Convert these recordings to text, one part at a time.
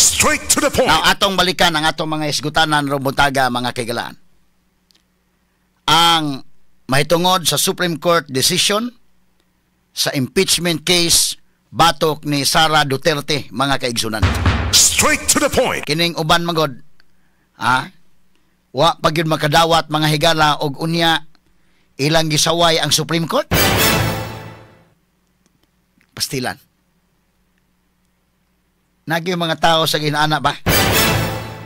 Straight to the point. Now, atong balikan ang atong mga isgutanan robontaga mga kaigalaan. Ang mahitungod sa Supreme Court decision sa impeachment case batok ni Sara Duterte mga kaigsunan. Straight to the point. Kining uban magod wa pagyud makadawat mga higala og unya ilang gisaway ang Supreme Court. Pastilan. Nagi mga tao sa ginaana ba?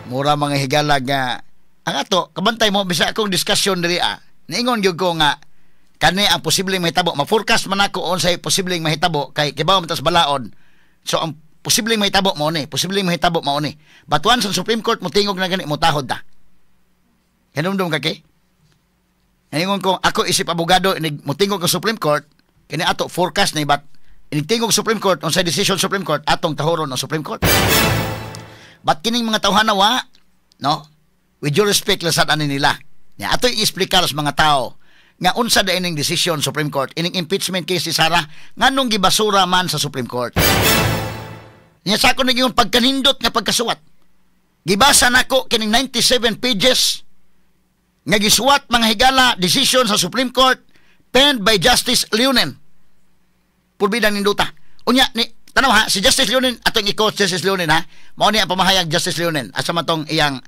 Mura mga higala nga ang ato kabantay mo bisa akong diskusyon diri niingon gyud ko nga kani ang posibleng mahitabo ma-forecast man ako unsay posibleng mahitabo kay kibaw man tas balaod. So ang posibleng mahitabo mo ni, batuan sa Supreme Court mo tingog na gani mo tahod ta. Hinumdum ka kay? Niingon ko ako isip abogado mo tingog sa Supreme Court kini ato forecast ni bat initingog Supreme Court unsay decision Supreme Court atong tahoron ng Supreme Court. But kining mga tawhana wa no? With due respect lasad ani nila. Ya ato i-explicar sa mga tao nga unsa da ining decision Supreme Court ining impeachment case si Sara nganong gibasura man sa Supreme Court. Nya sa ako yung pagkanindot nga pagkasuwat. Gibasa nako kining 97 pages nga gisuwat mga higala decision sa Supreme Court penned by Justice Leonen. Purbidang ninduta. Unya ni tanaw ha si Justice Leonen atong i-coach Justice Leonen ha. Mao ni ang pamahayag Justice Leonen asa man tong iyang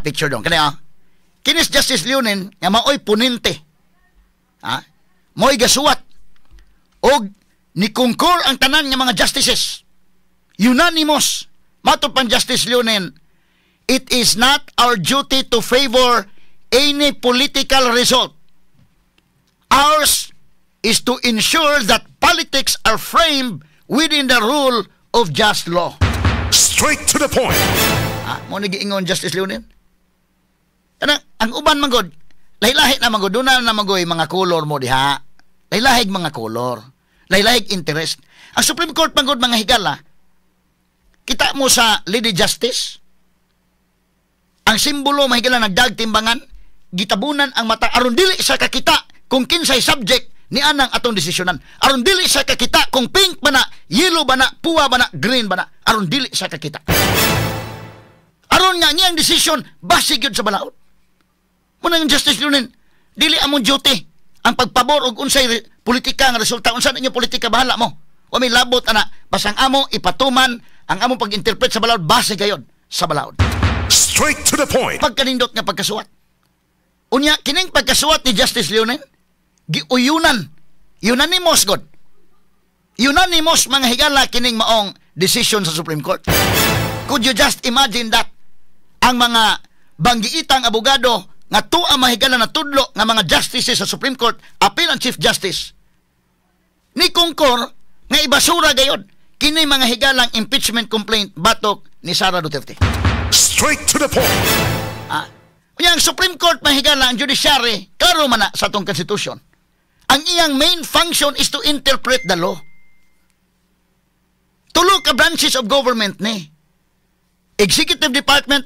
picture dong. Kani kinis Justice Leonen nga maoy puninte. Mo'y gasuwat og ni concur ang tanan nga mga justices. Unanimous. Matod pan Justice Leonen, it is not our duty to favor any political result. Ours is to ensure that politics are framed within the rule of just law. Straight to the point. Mo nagiingon Justice Leonen. Kana ang uban manggod, lahi-lahi na manggod, doon na manggod mga kolor mo diha. Lahi-lahig mga kolor. Lahi-lahig interest. Ang Supreme Court manggod mga higala, kita mo sa Lady Justice, ang simbolo mga higala nagdagtimbangan, gitabunan ang mata, aron dili sa kakita kung kinsay subject ni anang atong desisyonan. Aron dili sa kakita kung pink ba na, yellow ba na, puwa ba na, green ba na. Aron dili sa kakita. Aron nga niyang desisyon, basig yun sa balaod. Muna yung Justice Leonen, dili among duty ang pagpabor og unsay politika nga resulta. Unsa ninyo politika bahala mo. O may labot ana, basang amo ipatuman ang among pag-interpret sa balaod base gayon sa balaod. Straight to the point. Pagkanindot nga pagkasuwat. Unya kining pagkasuwat ni Justice Leonen, giuyunan, unanimous god. Unanimous mga higala kining maong decision sa Supreme Court. Could you just imagine that ang mga banggiitang abogado nga tuwa mahigala na tudlo nga mga justices sa Supreme Court, apil ang Chief Justice, ni concur nga ibasura gayon kini mga higalang impeachment complaint batok ni Sara Duterte. Straight to the point. Yang Supreme Court mahigala ang judiciary klaro man na sa atong constitution. Ang iyang main function is to interpret the law. Tulo ka branches of government ni. Executive Department,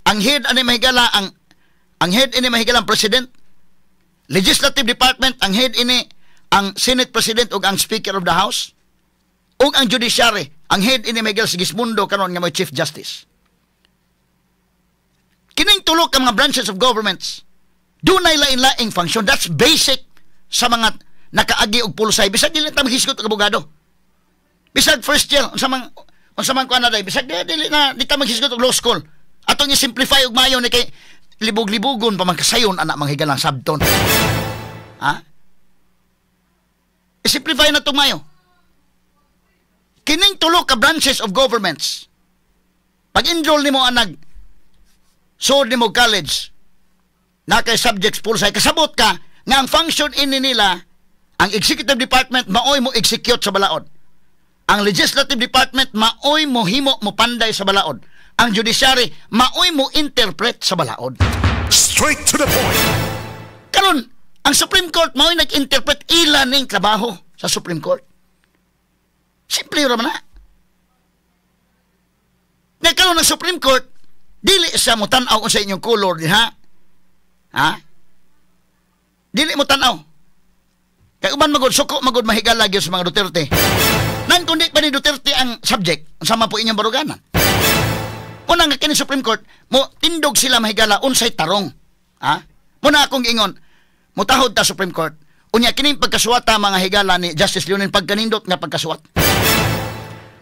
ang head ani mahigala ang head ini mahigala ang President. Legislative Department, ang head ini ang Senate President ug ang Speaker of the House. Ug ang Judiciary, ang head ini mahigala si Gismundo karon nga may Chief Justice. Kining tulo ka mga branches of governments, dunay lain-laing function. That's basic sa mga nakaagi og pulusay. Bisag dili ta maghisgot og abogado. Bisag first year, unsa man kuan na day, bisag dili na di ta maghisgot og law school. Atong i-simplify og mayo ni kay libog-libugon pa man kasayon anak mga higalang sabton. I-simplify na itong mayo. Kining tulo ka branches of governments, pag enroll nimo anag sod nimo college na kay subjects pulusay, kasabot ka nga ang function ini nila, ang Executive Department maoy mo execute sa balaod. Ang Legislative Department maoy mo himo mo panday sa balaod. Ang Judiciary maoy mo interpret sa balaod. Straight to the point. Karon, ang Supreme Court maoy nag-interpret ilan ning trabaho sa Supreme Court. Simple ra man na. Nagkaroon ng Supreme Court, dili sa mo tan-aw sa inyong color diha. Dili mo tan-aw. Kay uban magud suko magud mahigala gyud sa mga Duterte. Nan kundi pa ni Duterte ang subject, sama po inyong baruganan. Muna nga kini Supreme Court, mo tindog sila mahigala unsay tarong. Ha? Muna akong ingon, mutahod ta Supreme Court, unya kining pagkasuwata mga higala ni Justice Leonin pagkanindot nga pagkasuwat.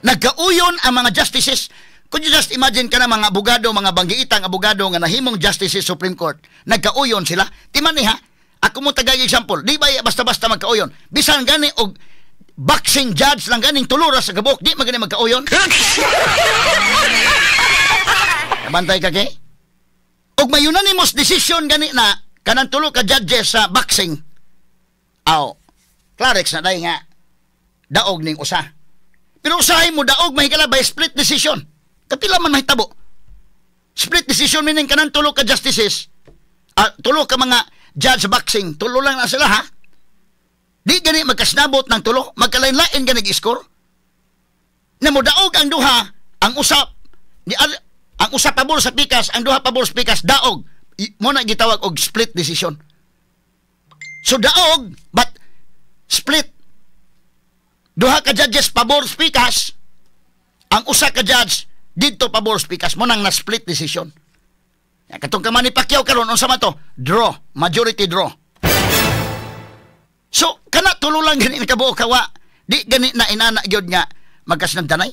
Nagkauyon ang mga justices. Could you just imagine ka na mga abogado, mga banggiitang abogado nga nahimong justices Supreme Court, nagkauyon sila? Timan ni ha? Ako mo tagay example, di ba basta-basta magkauyon? Bisan gani og boxing judge lang ganing tuluras sa gabok, di magani magkauyon? Bantay ka kay? Og may unanimous decision gani na kanang tulo ka judges sa boxing. Aw, Clarex na dahi nga daog ning usa. Pero usahay mo daog mahigala by split decision. Kapila man mahitabo. Split decision meaning kanang tulo ka justices. Tulo ka mga judge sa boxing, tulo lang na sila ha. Di gani magkasnabot ng tulo, magkalain-lain gani score. Na mo daog ang duha, ang usap ni ang usa pabor sa pikas, ang duha pabor sa pikas daog. Mo na gitawag og split decision. So daog but split. Duha ka judges pabor sa pikas, ang usa ka judge didto pabor sa pikas, mo nang na split decision. Katong ka Manny Pacquiao karon unsa man to? Draw, majority draw. So kana tulo lang gani kabuo kawa, di gani na inana gyud nga magkasnagdanay.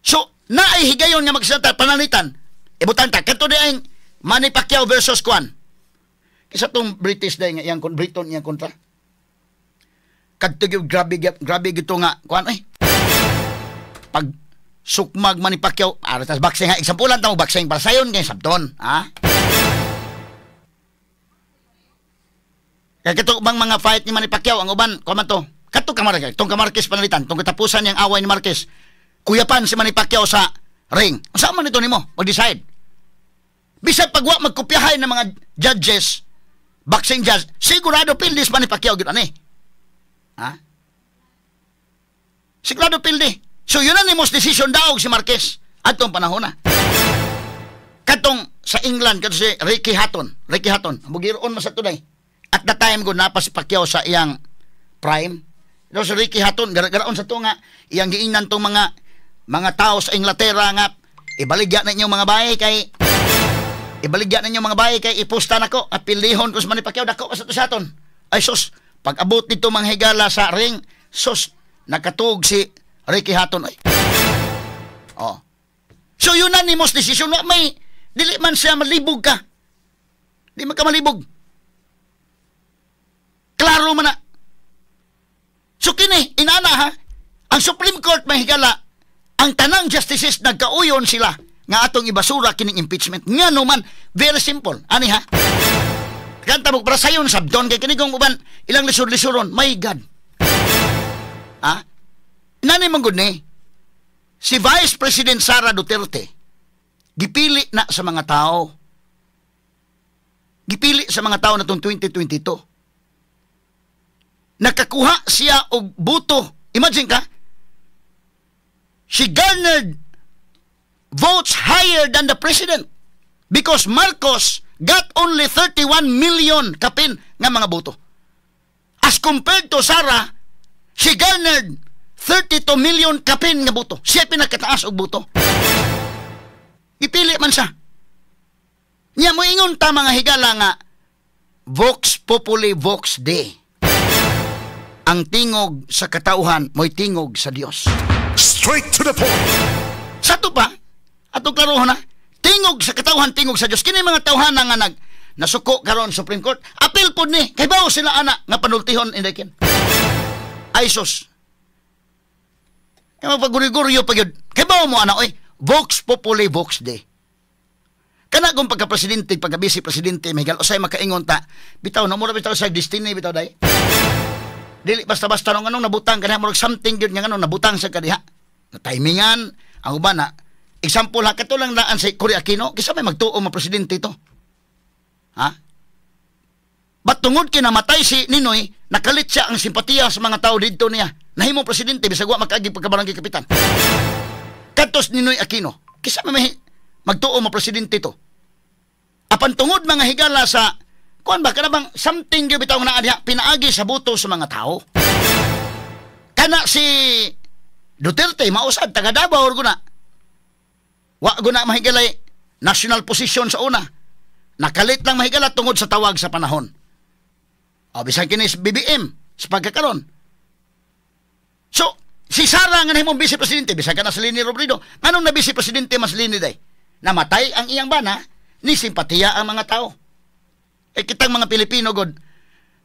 So naay higayon nga magsantal panalitan. Ibutan ta kadto di ang Manny Pacquiao versus Kwan. Isa tong British day nga iyang Briton iyang kontra. Kadto gyud grabe gito nga Kwan ay. Pag sukmag Manny Pacquiao, tas boxing ha, example lang tamo boxing para sayon kay sabton, ha? Kaya kato bang mga fight ni Manny Pacquiao ang uban, kuman to. Kato kamar kay tong Marquez panalitan, tong katapusan yang away ni Marquez. Kuyapan si Manny Pacquiao sa ring. Unsa man ito nimo? Mag-decide. Bisag pagwa magkopyahay ng mga judges, boxing judge, sigurado pildi si Manny Pacquiao gid ani. Ha? Sigurado pildi. So unanimous decision daog si Marquez atong panahon na. Katong sa England kadto si Ricky Hatton. Mugiron man sa tunay. At the time ko napa si Pacquiao sa iyang prime. So si Ricky Hatton gara-garaon sa to nga iyang giingnan tong mga tao sa Inglaterra nga ibaligya na inyong mga bahay kay ipusta nako at pilihon ko sa Manny Pacquiao dako pa sa to sa aton. Ay sus, pag abot dito mga higala sa ring, sus nakatug si Ricky Hatton ay. Oh. So unanimous decision na may dili man siya malibog ka. Di man ka malibog. Klaro man na. So kini inana ha, ang Supreme Court mahigala ang tanang justices nagkauyon sila nga atong ibasura kining impeachment. Ngano man very simple. Ani ha? Kanta mo para sayon sabdon kay kini kung uban ilang lisod-lisoron. My God. Ha? Nani man gud ni si Vice President Sara Duterte gipili na sa mga tao. Gipili sa mga tao natong 2022. Nakakuha siya og boto. Imagine ka? She garnered votes higher than the president because Marcos got only 31 million kapin nga mga boto. As compared to Sara, she garnered 32 million kapin nga boto. Siya pinakataas og boto. Ipili man siya. Nya mo ingon ta mga higala nga Vox Populi Vox Dei. Ang tingog sa katauhan mo'y tingog sa Dios. Straight to the point. Sa to pa, atong klarohon na, tingog sa katauhan, tingog sa Dios. Kini mga tauhan nga nasuko karon Supreme Court, apil pod ni, kay bao sila ana nga panultihon indikin. Ay sus. Kaya magpaguriguryo pa yun. Kaya ba mo, Vox Populi Vox Dei. Kana kung pagka-presidente, pagka-vice-presidente, may galusay makaingon ta, bitaw, namura bitaw sa destiny, bitaw day. Dili, basta-basta nung anong nabutang, kaya murag something yun, yung anong nabutang sa kadiha. Timingan, ang uban na, example ha, katulang daan sa Cory Aquino, kisa may magtuo mga presidente ito. Ha? Ba't tungod kinamatay si Ninoy, nakalit siya ang simpatiya sa mga tao dito niya. Nahimo presidente, bisag wa makagi pagkabarangay kapitan. Katos Ninoy Aquino, kisa may magtuo mga presidente ito. Apan tungod mga higala sa, kuan ba, kanabang something yung bitaw na adya, pinaagi sa buto sa mga tao. Kana si Duterte mausad taga Davao guna. Wa guna mahigalay national position sa una. Nakalit lang mahigala tungod sa tawag sa panahon. O bisan kini BBM sa pagkakaron. So, si Sara nga nahimong vice presidente bisan ka na sa Leni Robredo. Nganong na vice presidente mas Leni day? Namatay ang iyang bana ni simpatiya ang mga tao. Kitang mga Pilipino god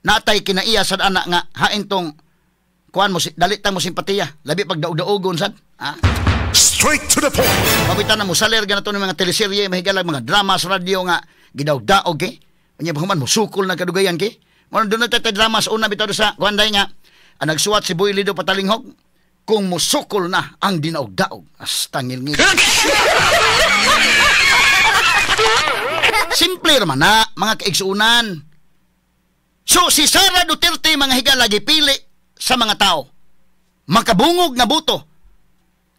natay kinaiya sad anak nga hain tong kuan mo dalitang mo simpatiya labi pag daog-daogon sad. Straight to the point. Mabitan na mo saler ganato ng mga teleserye mahigalag mga drama sa radyo nga gidaog-daog kay. Unya human mo sukol na kadugayan kay. Mo doon na drama sa una bitaw sa kuanday nga ang nagsuwat si Boy Lido Patalinghog kung musukol na ang dinaog-daog. Astangil ngil. Simple raman na, mga kaigsuunan. So, si Sara Duterte, mga higala, gipili sa mga tao. Makabungog nga buto.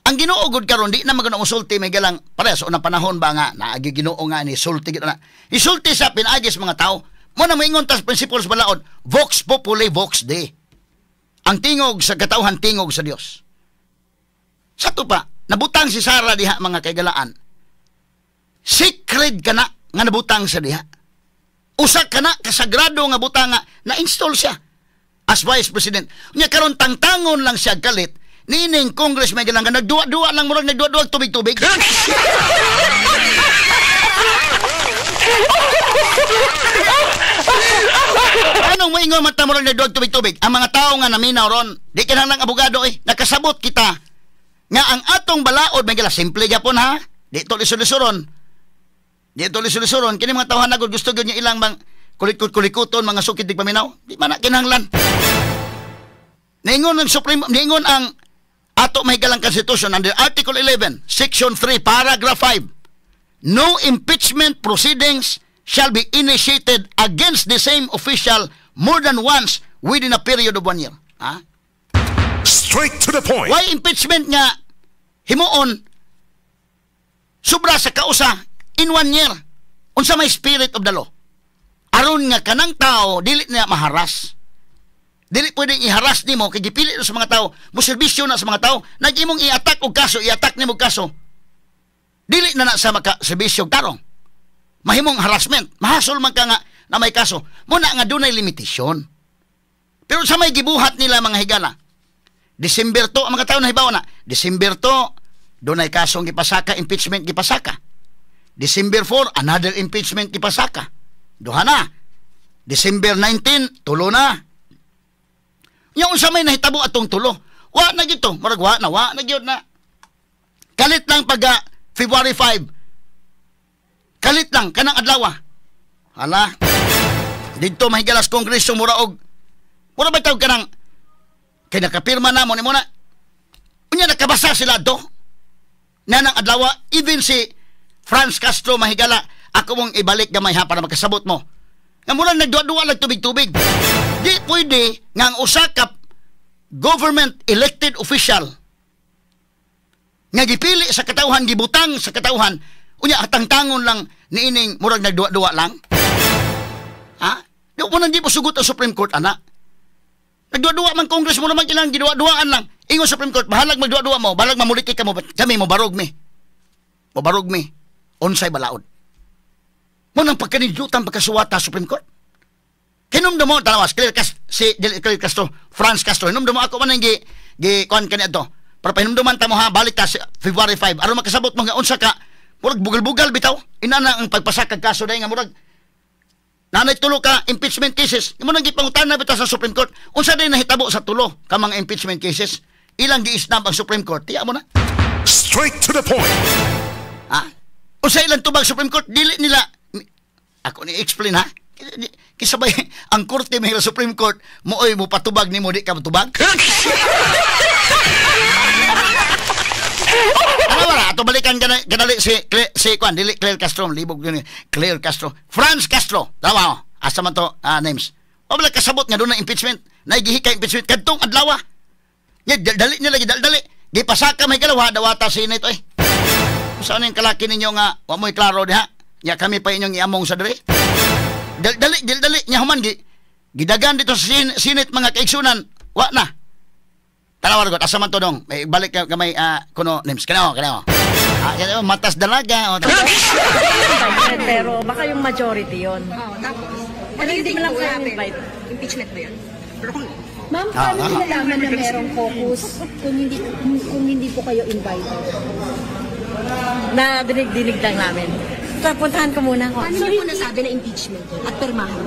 Ang ginuugod karon di na maganoong sulti, may galang, parehas, unang panahon ba nga, naagi ginoo nga ni sulti, isulti sa pinagis mga tao, mo na maingon tas principles balaod, vox populi, vox dei. Ang tingog sa katauhan, tingog sa Dios. Sa to pa, nabutang si Sara diha, mga kaigalaan. Secret ka na, nga nabutang sa diha. Usa ka na kasagrado nga butang nga na-install siya as vice president. Nya karon tangtangon lang siya galit nining Congress may ganang nagduwa-duwa lang murag nagduwa-duwa tubig-tubig. Anong moingon mata murag nagduwa tubig-tubig? Ang mga tao nga naminaw ron, di kinahanglan abogado nakasabot kita nga ang atong balaod may gala simple gyapon ha. Di to lisod-lisoron. Dito lisulisuron, kini mga tawhan agad gusto gyud niya ilang bang kulikot-kulikuton mga sukit dig paminaw. Di man na kinahanglan. Ningon ang Supreme, ningon ang ato mahigalang Constitution under Article 11, Section 3, Paragraph 5. No impeachment proceedings shall be initiated against the same official more than once within a period of 1 year. Ha? Straight to the point. Why impeachment nga himuon sobra sa kausa in 1 year, unsa may spirit of the law. Aron nga kanang tao, dili na maharas. Dili pwedeng iharas nimo kay gipili sa mga tao, mo serbisyo na sa mga tao, nag-imong i-attack og kaso, i-attack nimo kaso. Dili na sa maka serbisyo tarong. Mahimong harassment, mahasol man ka nga na may kaso. Muna nga dunay limitasyon. Pero sa may gibuhat nila mga higala, December 2, ang mga tao na hibaw na, December 2, dunay kasong gipasaka, impeachment gipasaka. December 4, another impeachment ipasaka. Duha na. December 19, tulo na. Yung sa may nahitabo atong tulo. Wa na gito. Marag wa na gyud na. Kalit lang pag February 5. Kalit lang kanang adlaw. Hala. Dito mahigalas kongreso mura og mura ba tawag kanang kay nakapirma na mo ni muna. Unya nakabasa sila do. Nanang adlaw even si Franz Castro mahigala, ako mong ibalik gamay ha para makasabot mo. Nga murang nagduwa-duwa lang tubig-tubig. Di pwede nga ang usakap government elected official nga gipili sa katauhan, gibutang sa katauhan, unya hatang-tangon lang niining murag nagduwa-duwa lang. Ha? Di mo nang di po sugot ang Supreme Court, anak. Nagduwa-duwa man Congress mo naman ilang giduwa-duwaan lang. Ingon Supreme Court, bahalag magduwa-duwa mo, bahalag mamuliki ka mo, kami mo barog mi. Mo barog mi. Unsay balaod. Mo nang pagkanindutan pagkasuwata Supreme Court. Kinumdum mo talawas clear Castro, Franz Castro. Hinumdum mo ako man gi kuan kani adto. Para pahinumduman ta mo ha balik ta February 5 aron makasabot mo nga unsa ka murag bugal-bugal bitaw. Inana ang pagpasakag kaso day nga murag nanay tulo ka impeachment cases. Imo nang gipangutana bitaw sa Supreme Court. Unsa day nahitabo sa tulo ka mga impeachment cases? Ilang giisnab ang Supreme Court? Tiya mo na. Straight to the point. Ha? O sa ilang tubag Supreme Court, dili nila, ako ni-explain ha, kisabay, ang korte may Supreme Court, mooy mo patubag ni mo, di ka matubag? Ano ba, ato balikan ganali si Kwan, dili Claire Castro, libog yun, Claire Castro, Franz Castro, tama o, asa man to, names. O bala kasabot nga doon na impeachment, naigihika impeachment, kadtong adlawa, dali nila, dali, gipasaka may galawa, dawata sinit, oy. Saan yung kalaki ninyo nga, wa mo'y klaro diha, ya kami pa inyong iamong sa diri. Dali, nya human, gidagan dito sa sinit mga kaigsunan, wa na. Tanawa ko, asa man to dong. May balik ka may kuno names. Kanao. Matas dalaga. Pero baka yung majority yon. Tapos, Pero hindi mo lang kayo invite. impeachment ba yun? Pero kung Ma'am, paano nalaman na merong caucus kung hindi po kayo invited? Na dinig-dinig lang namin. Puntahan ko muna ko. paano niyo po nasabi na impeachment at permahan?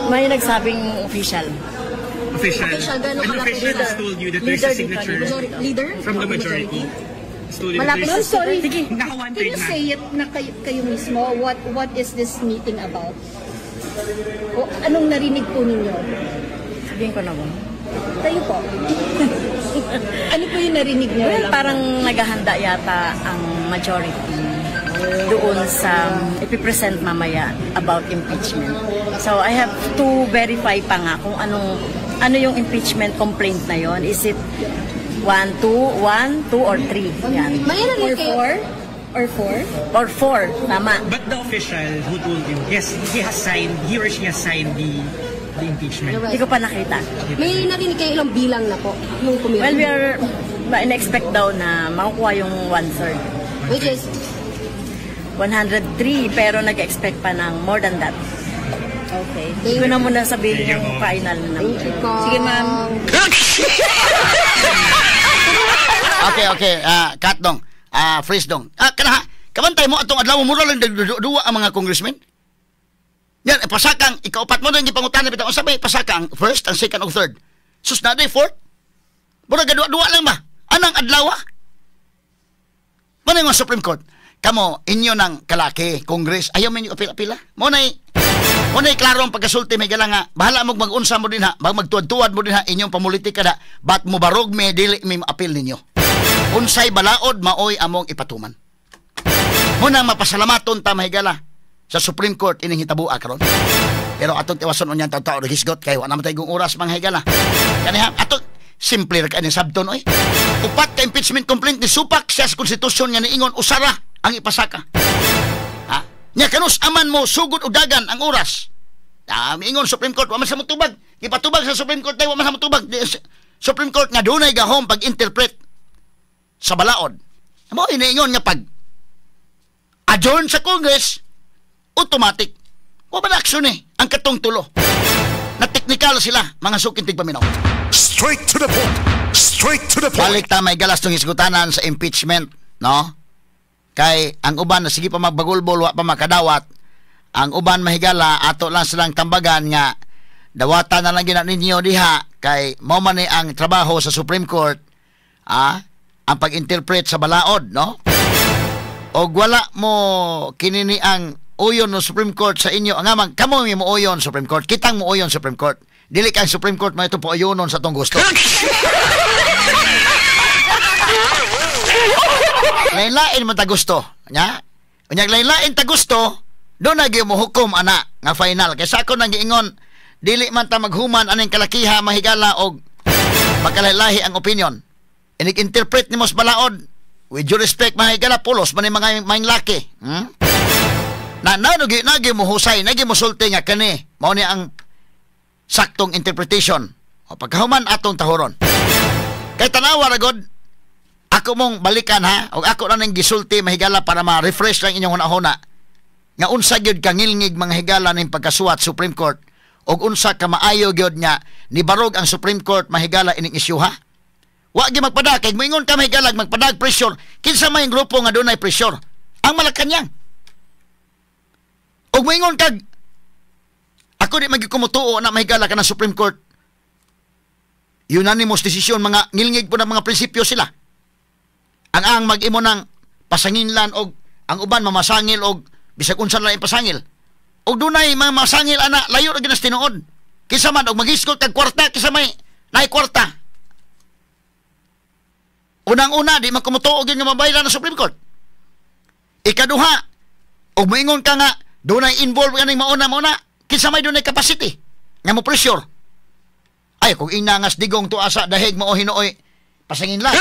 May nagsabing official. Official, gano'n An kalapit official na? has told you that there's a signature Leader? from the majority. Has told you that Malapit Ma'am, there's sorry. Sige. naka Can one-third you na. say it na kayo mismo? What is this meeting about? O anong narinig po ninyo? Sabihin ko na mo. Kayo po. Ano po yung narinig niyo? Well, parang naghahanda yata ang majority doon sa ipipresent mamaya about impeachment. So I have to verify pa nga kung ano yung impeachment complaint na yon. Is it 1, 2, or 3? Yan. May Or narinig kayo? 4? Or 4? Or 4, tama. But the official who told you, yes, he or she has signed the impeachment. Hindi ko pa nakita. May narinig kayo ilang bilang na po yung pumirma? Well, we are in-expect daw na makukuha yung 1/3. Which is, 103, pero nag-expect pa ng more than that. Okay. Hindi ko na muna sabihin yung final na number. Sige, ma'am. Okay. Kat dong. Freeze dong. Kabantay mo atong adlaw mura lang duwa ang mga congressmen. Yan, pasakang ikaupat mo nang gipangutan bitaw unsa may pasakang first, and second, and third. Sus na day fourth. Mura duwa lang ba? Anang adlaw? Mano yung Supreme Court? Kamo, inyo ng kalaki, Congress, ayaw man yung apila-apila. Muna'y klaro ang pagkasulti, may gala nga, bahala mo mag-unsa mo din ha, magtuad-tuad mo din ha, inyong pamulitika na, ba't mo barog may dili may apil ninyo. Unsay balaod, maoy among ipatuman. Muna mapasalamaton ta, mahigala, sa Supreme Court, ining hitabua karon. Pero atong tiwason unyan tao-tao, nagisgot, kayo, naman tayo oras, mga higala. Kaniha, atong, simple ra ka ni sabton, oy. Upat ka impeachment complaint ni supak siya sa konstitusyon nga niingon, usara ang ipasaka. Ha? Nya kanus aman mo sugod og dagan ang oras. Miingon Supreme Court wa man sa motubag. Ipatubag sa Supreme Court wa man sa motubag. Supreme Court nga dunay gahom pag-interpret sa balaod. Amo iniingon nga pag adjourn sa Congress automatic. Wa ba na aksyon ang katong tulo. Na teknikal sila mga sukintig paminaw. Straight to the point. Straight to the point. Balik ta may galas tong isgutanan sa impeachment, no? Kay ang uban na sige pa magbagulbol wa pa makadawat. Ang uban mahigala ato lang silang tambagan nga dawatan na lang gina ninyo diha kay mao man ni ang trabaho sa Supreme Court ang pag-interpret sa balaod, no? Og wala mo kinini ang uyon no Supreme Court sa inyo nga kamo mo uyon Supreme Court, kitang mo uyon Supreme Court. Dili kang Supreme Court may ito po uyonon sa tong gusto. Lain-lain man ta gusto, nya? Unyag lain-lain ta gusto, do na gyud mo hukom ana nga final. Kaysa ako nang giingon, dili man ta maghuman aning kalakiha mahigala og magkalahi ang opinion. Inig-interpret ni mos balaod. With due respect mahigala pulos man ni mga laki. Na nagi mo husay, nagi mo sulti nga kani. Mao ni ang saktong interpretation. O pagkahuman atong tahoron. Kay tanawa ra gud ako mong balikan ha, o ako na nang gisulti mahigala para ma-refresh lang inyong hunahuna. Nga unsa gyud kangilngig mga higala ning pagkasuwat Supreme Court og unsa ka maayo gyud nya ni barog ang Supreme Court mahigala ining isyuha. Wa gyud magpadag kay moingon ka mahigala magpadag pressure kinsa may grupo nga dunay pressure. Ang Malacañang. Og moingon kag ako di magikumutuo na mahigala ka ng Supreme Court. Unanimous decision mga ngilngig po ng mga prinsipyo sila. Ang mag-imo ng pasanginlan og ang uban mamasangil og bisag unsa lang ipasangil. Og dunay mga masangil ana layo ra ginas tinuod. Kinsa man og magisgot kag kwarta kinsa may nay kwarta. Unang-una di man kumutuo gyud nga mabaylan ng Supreme Court. Ikaduha, og moingon ka nga dunay involved kaning mauna kinsa may dunay capacity nga mo pressure. Ay kung inangas digong tuasa dahig mo hinooy pasangin lang.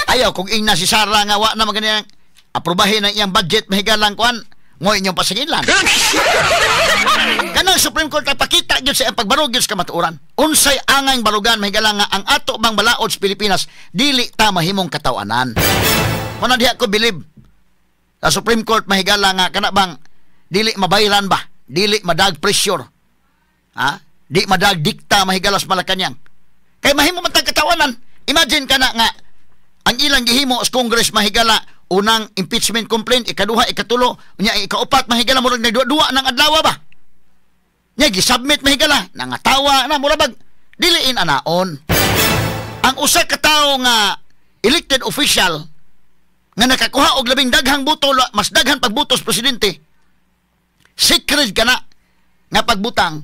Ayaw kung ina si Sara nga wa na maganing aprobahin ang iyang budget mahigalang kuan Mo inyong pasingilan. Kanang Supreme Court ay pakita gyud sa pagbarog gyud sa kamatuoran. Unsay angay barugan mahigala nga ang ato bang balaod sa Pilipinas dili ta mahimong katawanan. Muna diha ko believe sa Supreme Court mahigala nga kana bang dili mabayran ba? Dili madag pressure. Ha? Di madag dikta mahigala sa Malacañang. Kay mahimo man tag katawanan. Imagine kana nga ang ilang gihimo sa Congress mahigala unang impeachment complaint, ikaduha, ikatulo, nya ikaupat mahigala murag nagduwa ng adlaw ba? Nya gi-submit mahigala nangatawa na murag diliin anaon. Ang usa ka tawo nga elected official nga nakakuha og labing daghang buto, mas daghan pagbutos presidente. Secret kana nga pagbutang,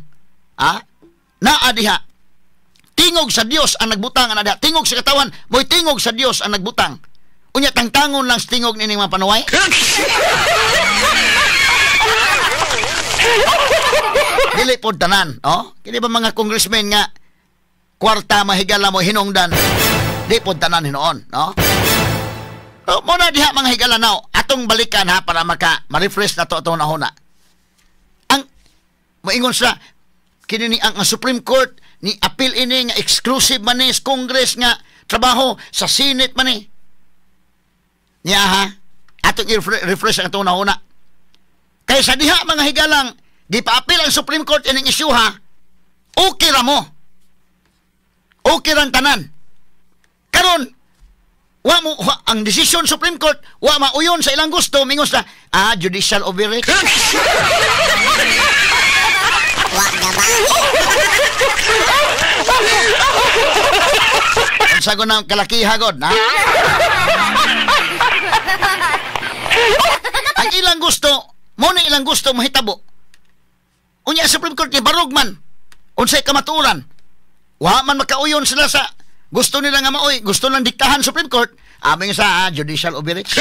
naa diha. Tingog sa Dios ang nagbutang ana, tingog sa katawan, mo'y tingog sa Dios ang nagbutang. Unya tangtangon lang sa tingog nining mga panuway. Dili pod tanan, kini ba mga congressmen nga kwarta mahigala mo hinungdan. Di pod tanan hinoon, muna diha mga higala now, atong balikan ha para ma-refresh na to atong nahuna. Ang moingon sa kini ni ang Supreme Court ni appeal ini nga exclusive man ni Congress nga trabaho sa Senate man ni. Nya ha, atong i-refresh ang atong nahuna. Kaya sa diha mga higalang gipa-appeal ang Supreme Court ining issue ha, okay ra mo. Okay rang tanan. Karon wa mo ang decision Supreme Court wa mauyon sa ilang gusto mingos na judicial overreach. Wa gaba. Ang sagon ng kalakihagod na. Ang ilang gusto, mo na ilang gusto mahitabo. Unya Supreme Court ni barugman. Unsay kamatuoran. Wa man makauyon sila sa gusto nila nga maoy, gusto lang diktahan Supreme Court, aming sa judicial overreach.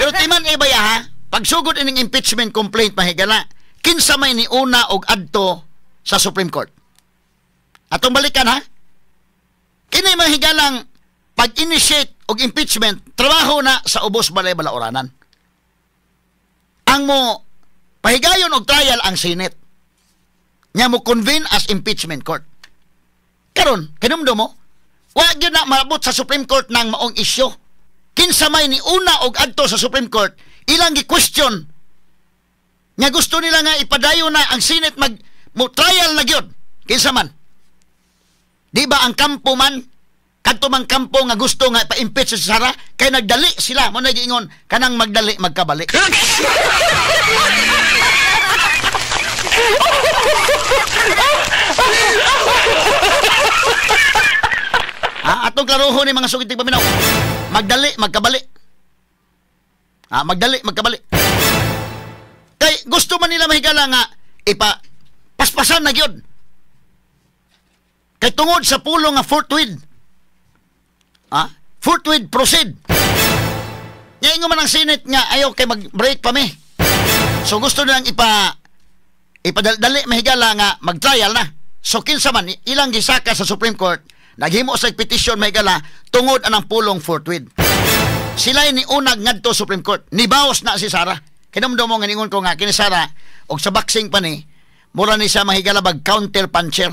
Pero timan ibaya ha, pagsugod ining impeachment complaint mahigala, kinsa may ni una og adto sa Supreme Court. Atong balikan ha. Kini mahigalang pag-initiate og impeachment, trabaho na sa ubos balay balaoranan. Ang mo pahigayon og trial ang Senate. Nya mo convene as impeachment court. Karon, kinumdo mo, wa gyud na maabot sa Supreme Court nang maong isyu. Kinsa may ni una og adto sa Supreme Court, ilang gi-question. Nga gusto nila nga ipadayon na ang Senate mo trial na gyud. Kinsa man? Di ba ang kampo man, kadto mang kampo nga gusto nga pa-impeach sa Sara, kay nagdali sila, mo nagiingon kanang magdali magkabalik. Atong klarohon ni mga sugitig paminaw. Magdali magkabalik. Magdali magkabalik. Kay gusto man nila mahigala nga paspasan na gyud. Kay tungod sa pulo nga forthwith. Forthwith proceed. Ngayon man ang Senate nga ayaw kay mag-break pa mi. So gusto nilang ipadali mahigala nga mag-trial na. So kinsa man ilang gisaka sa Supreme Court, naghimo sa petition mahigala tungod anang pulong forthwith. Sila ni unag ngadto Supreme Court. Nibawas na si Sara. Kinamdo mo nga ningon ko nga kini Sara og sa boxing pa ni mura ni siya mahigala bag counter puncher.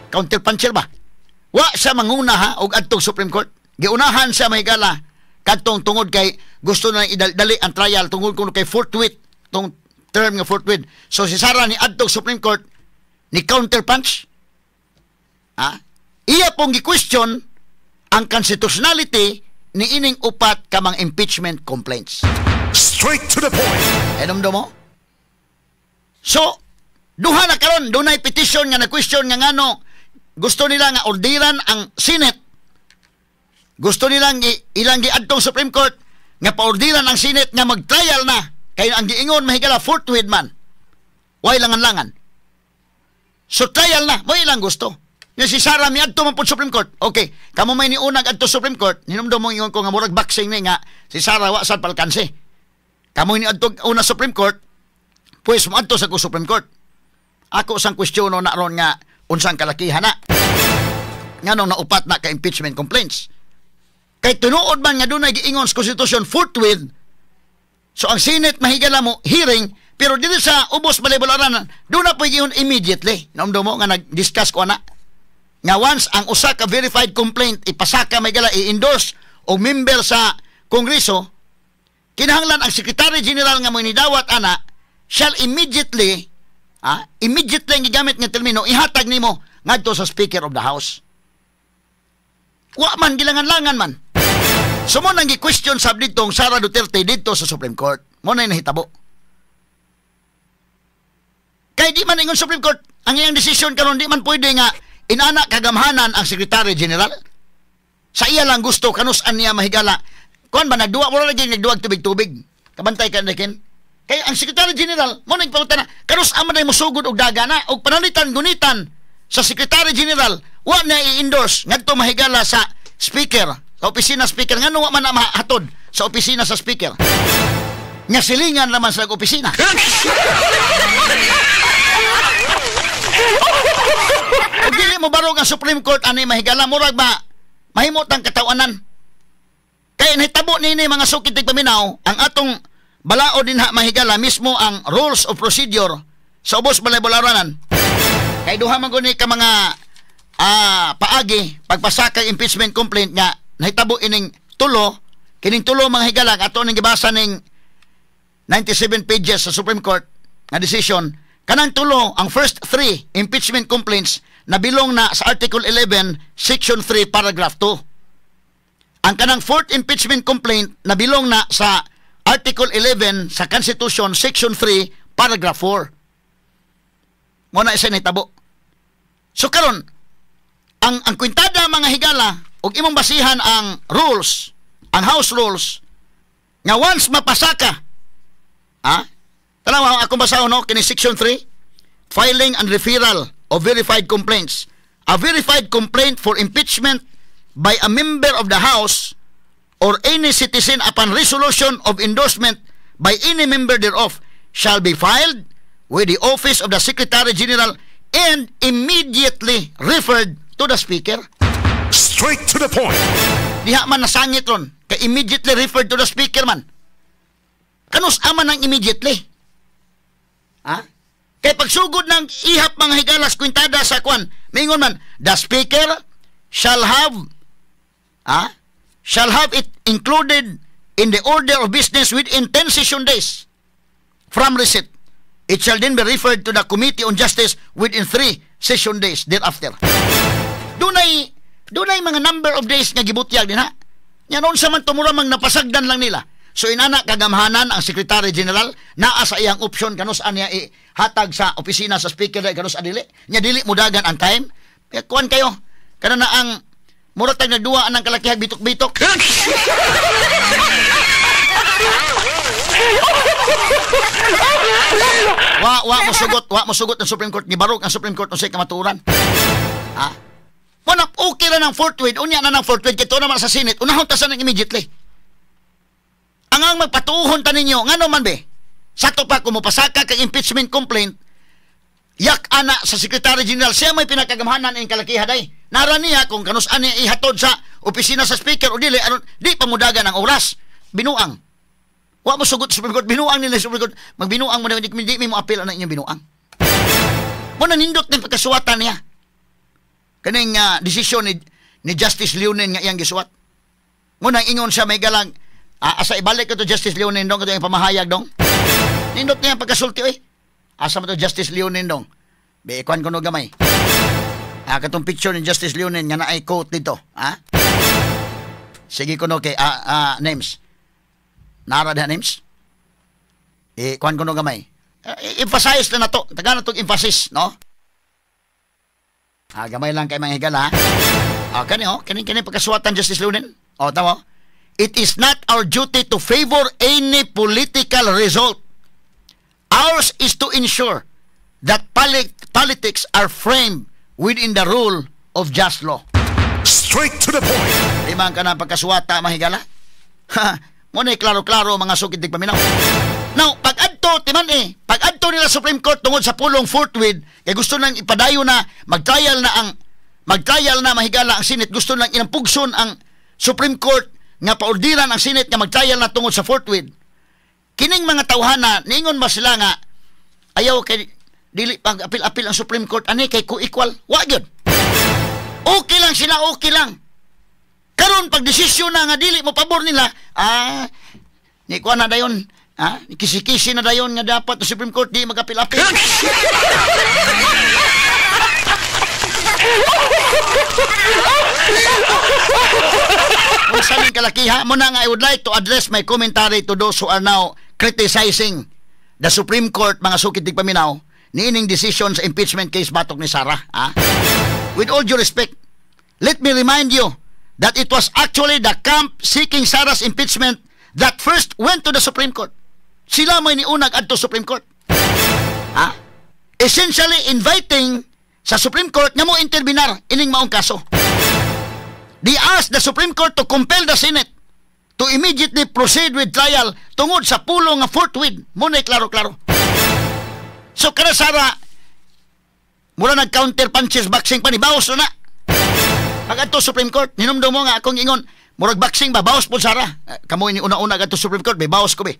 Counter puncher ba? Wa siya manguna ha og adtong Supreme Court. Giunahan siya mahigala kadtong tungod kay gusto na idali ang trial tungod kuno kay forthwith tong term nga forthwith. So si Sara ni adtong Supreme Court ni counter punch. Iya pong gi-question ang constitutionality ni ining upat kamang impeachment complaints. Straight to the point. Enomdo mo? So, duha na karon, dunay petition nga na-question nga ngano gusto nila nga ordiran ang Senate. Gusto nilang ilang giadtong Supreme Court nga paordiran ang Senate nga mag-trial na kay ang giingon mahigala forthwith man. Way langan-langan. So trial na, mo ilang gusto. Nga si Sara mi adto man pud Supreme Court. Okay, kamo may ni unag adto Supreme Court, hinumdom mo ingon ko nga murag boxing ni nga si Sara wa sad palkanse. Kamo ni adto una Supreme Court, pues mo adto sa Supreme Court. Ako sang kwestiyono na ron nga unsang kalakihan na. Nganong naupat na ka impeachment complaints. Kay tinuod man nga dunay giingon sa Constitution forthwith, So ang Senate mahigala mo hearing, pero dito sa ubos balay-balaran, doon na pwede yun immediately. Naumdo mo nga nag-discuss ko na. Nga once ang usa ka verified complaint ipasaka mahigala i-endorse o member sa Kongreso, kinahanglan ang Secretary General nga mo nidawat ana shall immediately ang gigamit nga termino ihatag nimo ngadto sa Speaker of the House. Wa man gilangan-langan man. So mo nang gi-question sab ditong Sara Duterte dito sa Supreme Court. Mo na nahitabo. Kay di man ingon Supreme Court ang iyang desisyon karon di man pwede nga inana kagamhanan ang Secretary General. Sa iya lang gusto kanus-an niya mahigala. Kuan ba nagduwa mo lagi nagduwag tubig-tubig. Kabantay ka nakin. Kay ang Secretary General mo nagpangutana kanus-an man mo sugod og dagana og panalitan gunitan sa Secretary General wa na i-endorse ngadto mahigala sa Speaker, sa opisina Speaker ngano wa man na mahatod sa opisina sa Speaker. Nya silingan naman sa opisina. Ug dili mo barog ang Supreme Court ani mahigala murag ba mahimot ang katawanan. Kaya nahitabo nini mga sukit paminaw ang atong balao din ha mahigala mismo ang rules of procedure sa ubos balay-balaranan. Kay duha man guni ka mga paagi pagpasaka impeachment complaint nga nahitabo ining kining tulo mga higala ato ning gibasa ning 97 pages sa Supreme Court nga decision. Kanang tulo, ang first 3 impeachment complaints na bilong na sa Article 11, Section 3, Paragraph 2. Ang kanang 4th impeachment complaint na bilong na sa Article 11 sa Constitution, Section 3, Paragraph 4. Muna isa nitabo. So karon, ang kwintada mga higala, ug imong basihan ang rules, ang House rules, nga once mapasaka, tanaw akong basahon no, kini Section 3, filing and referral of verified complaints. A verified complaint for impeachment by a member of the House or any citizen upon resolution of endorsement by any member thereof shall be filed with the office of the Secretary General and immediately referred to the Speaker. Straight to the point. Diha man nasangit ron, kay immediately referred to the Speaker man. Kanus aman ng immediately? Kay pagsugod ng ihap mga higalas kwintada sa kwan, mingon man, the Speaker shall have it included in the order of business within 10 session days from receipt. It shall then be referred to the Committee on Justice within 3 session days thereafter. Dunay mga number of days nga gibutyag din ha. Nya noon sa man tumura mang napasagdan lang nila. So inana kagamhanan ang Secretary General naa sa iyang option kanus anya ihatag sa opisina sa Speaker kanus adili. Nya dili mudagan ang time. Kaya kuan kayo. Kana na ang muratag nagduwa anang kalakihag bitok-bitok. wa mo sugot ng Supreme Court, gibarog ang Supreme Court unsay kamaturan. Wala okay ra ng forthwith, unya na ng forthwith kito naman sa Senate, unahon ta sa nang immediately. Ang magpatuhon ta ninyo, ngano man be? Sakto pa kung mapasaka kag impeachment complaint, yak ana sa Secretary General, siya may pinakagamhanan ang kalakihaday. Nara niya kung kanus ani ihatod sa opisina sa Speaker o dili, di pamudagan ang oras. Binuang. Wa mo sugot sa Supreme Court, binuang nila sa Supreme Court. Magbinuang mo na, hindi mo appeal na inyong binuang. Mo nanindot ng pagkasuwatan niya. Kaning desisyon ni Justice Leonen nga iyang gisuwat. Mo nang ingon siya may galang, asa ibalik ko to Justice Leonen dong, ito yung pamahayag dong. Nindot niya pagkasulti asa mo to Justice Leonen dong. Beikuan ko no gamay. Katong picture ni Justice Leonen nga na ay quote dito. Sige ko no kay names. Nara da names. Kuan ko no gamay. Emphasize na to. Taga na to emphasis, no? Gamay lang kay mga higala. Kani pagkasuwatan Justice Leonen. Tama. It is not our duty to favor any political result. Ours is to ensure that politics are framed within the rule of just law. Straight to the point. Limang ka na pagkasuwata, mahigala? Muna klaro-klaro mga sukid dig paminaw. Now, pag-adto nila Supreme Court tungod sa pulong forthwith, kaya gusto nang ipadayo na, mag-trial na mahigala ang Senate, gusto nang inampugson ang Supreme Court nga paordiran ang Senate nga mag-trial na tungod sa forthwith. kining mga tawhana, niingon ba sila nga, ayaw kay dili pag apil-apil ang Supreme Court, ani kay co-equal? Wa gyud. Okay lang sila, okay lang. Karon pag desisyon na nga dili mo pabor nila, ni kuha na dayon, kisi-kisi na dayon nga dapat ang Supreme Court di magapil-apil. Kung saling kalakiha mo na nga, I would like to address my commentary to those who are now criticizing the Supreme Court, mga sukit tigpaminaw, niining decision sa impeachment case batok ni Sara. With all due respect, let me remind you that it was actually the camp seeking Sara's impeachment that first went to the Supreme Court. Sila may niunag adto Supreme Court. Essentially inviting sa Supreme Court nga mo interbinar ining maong kaso. They asked the Supreme Court to compel the Senate to immediately proceed with trial tungod sa pulong nga forthwith. Muna'y klaro-klaro. So kada Sara, mula nag-counter punches, boxing pa ni bawas na. Pag ato Supreme Court, ninumdum mo nga akong ingon, murag boxing ba, bawas po Sara. Kamu ini una-una ato Supreme Court, may bawas ko be.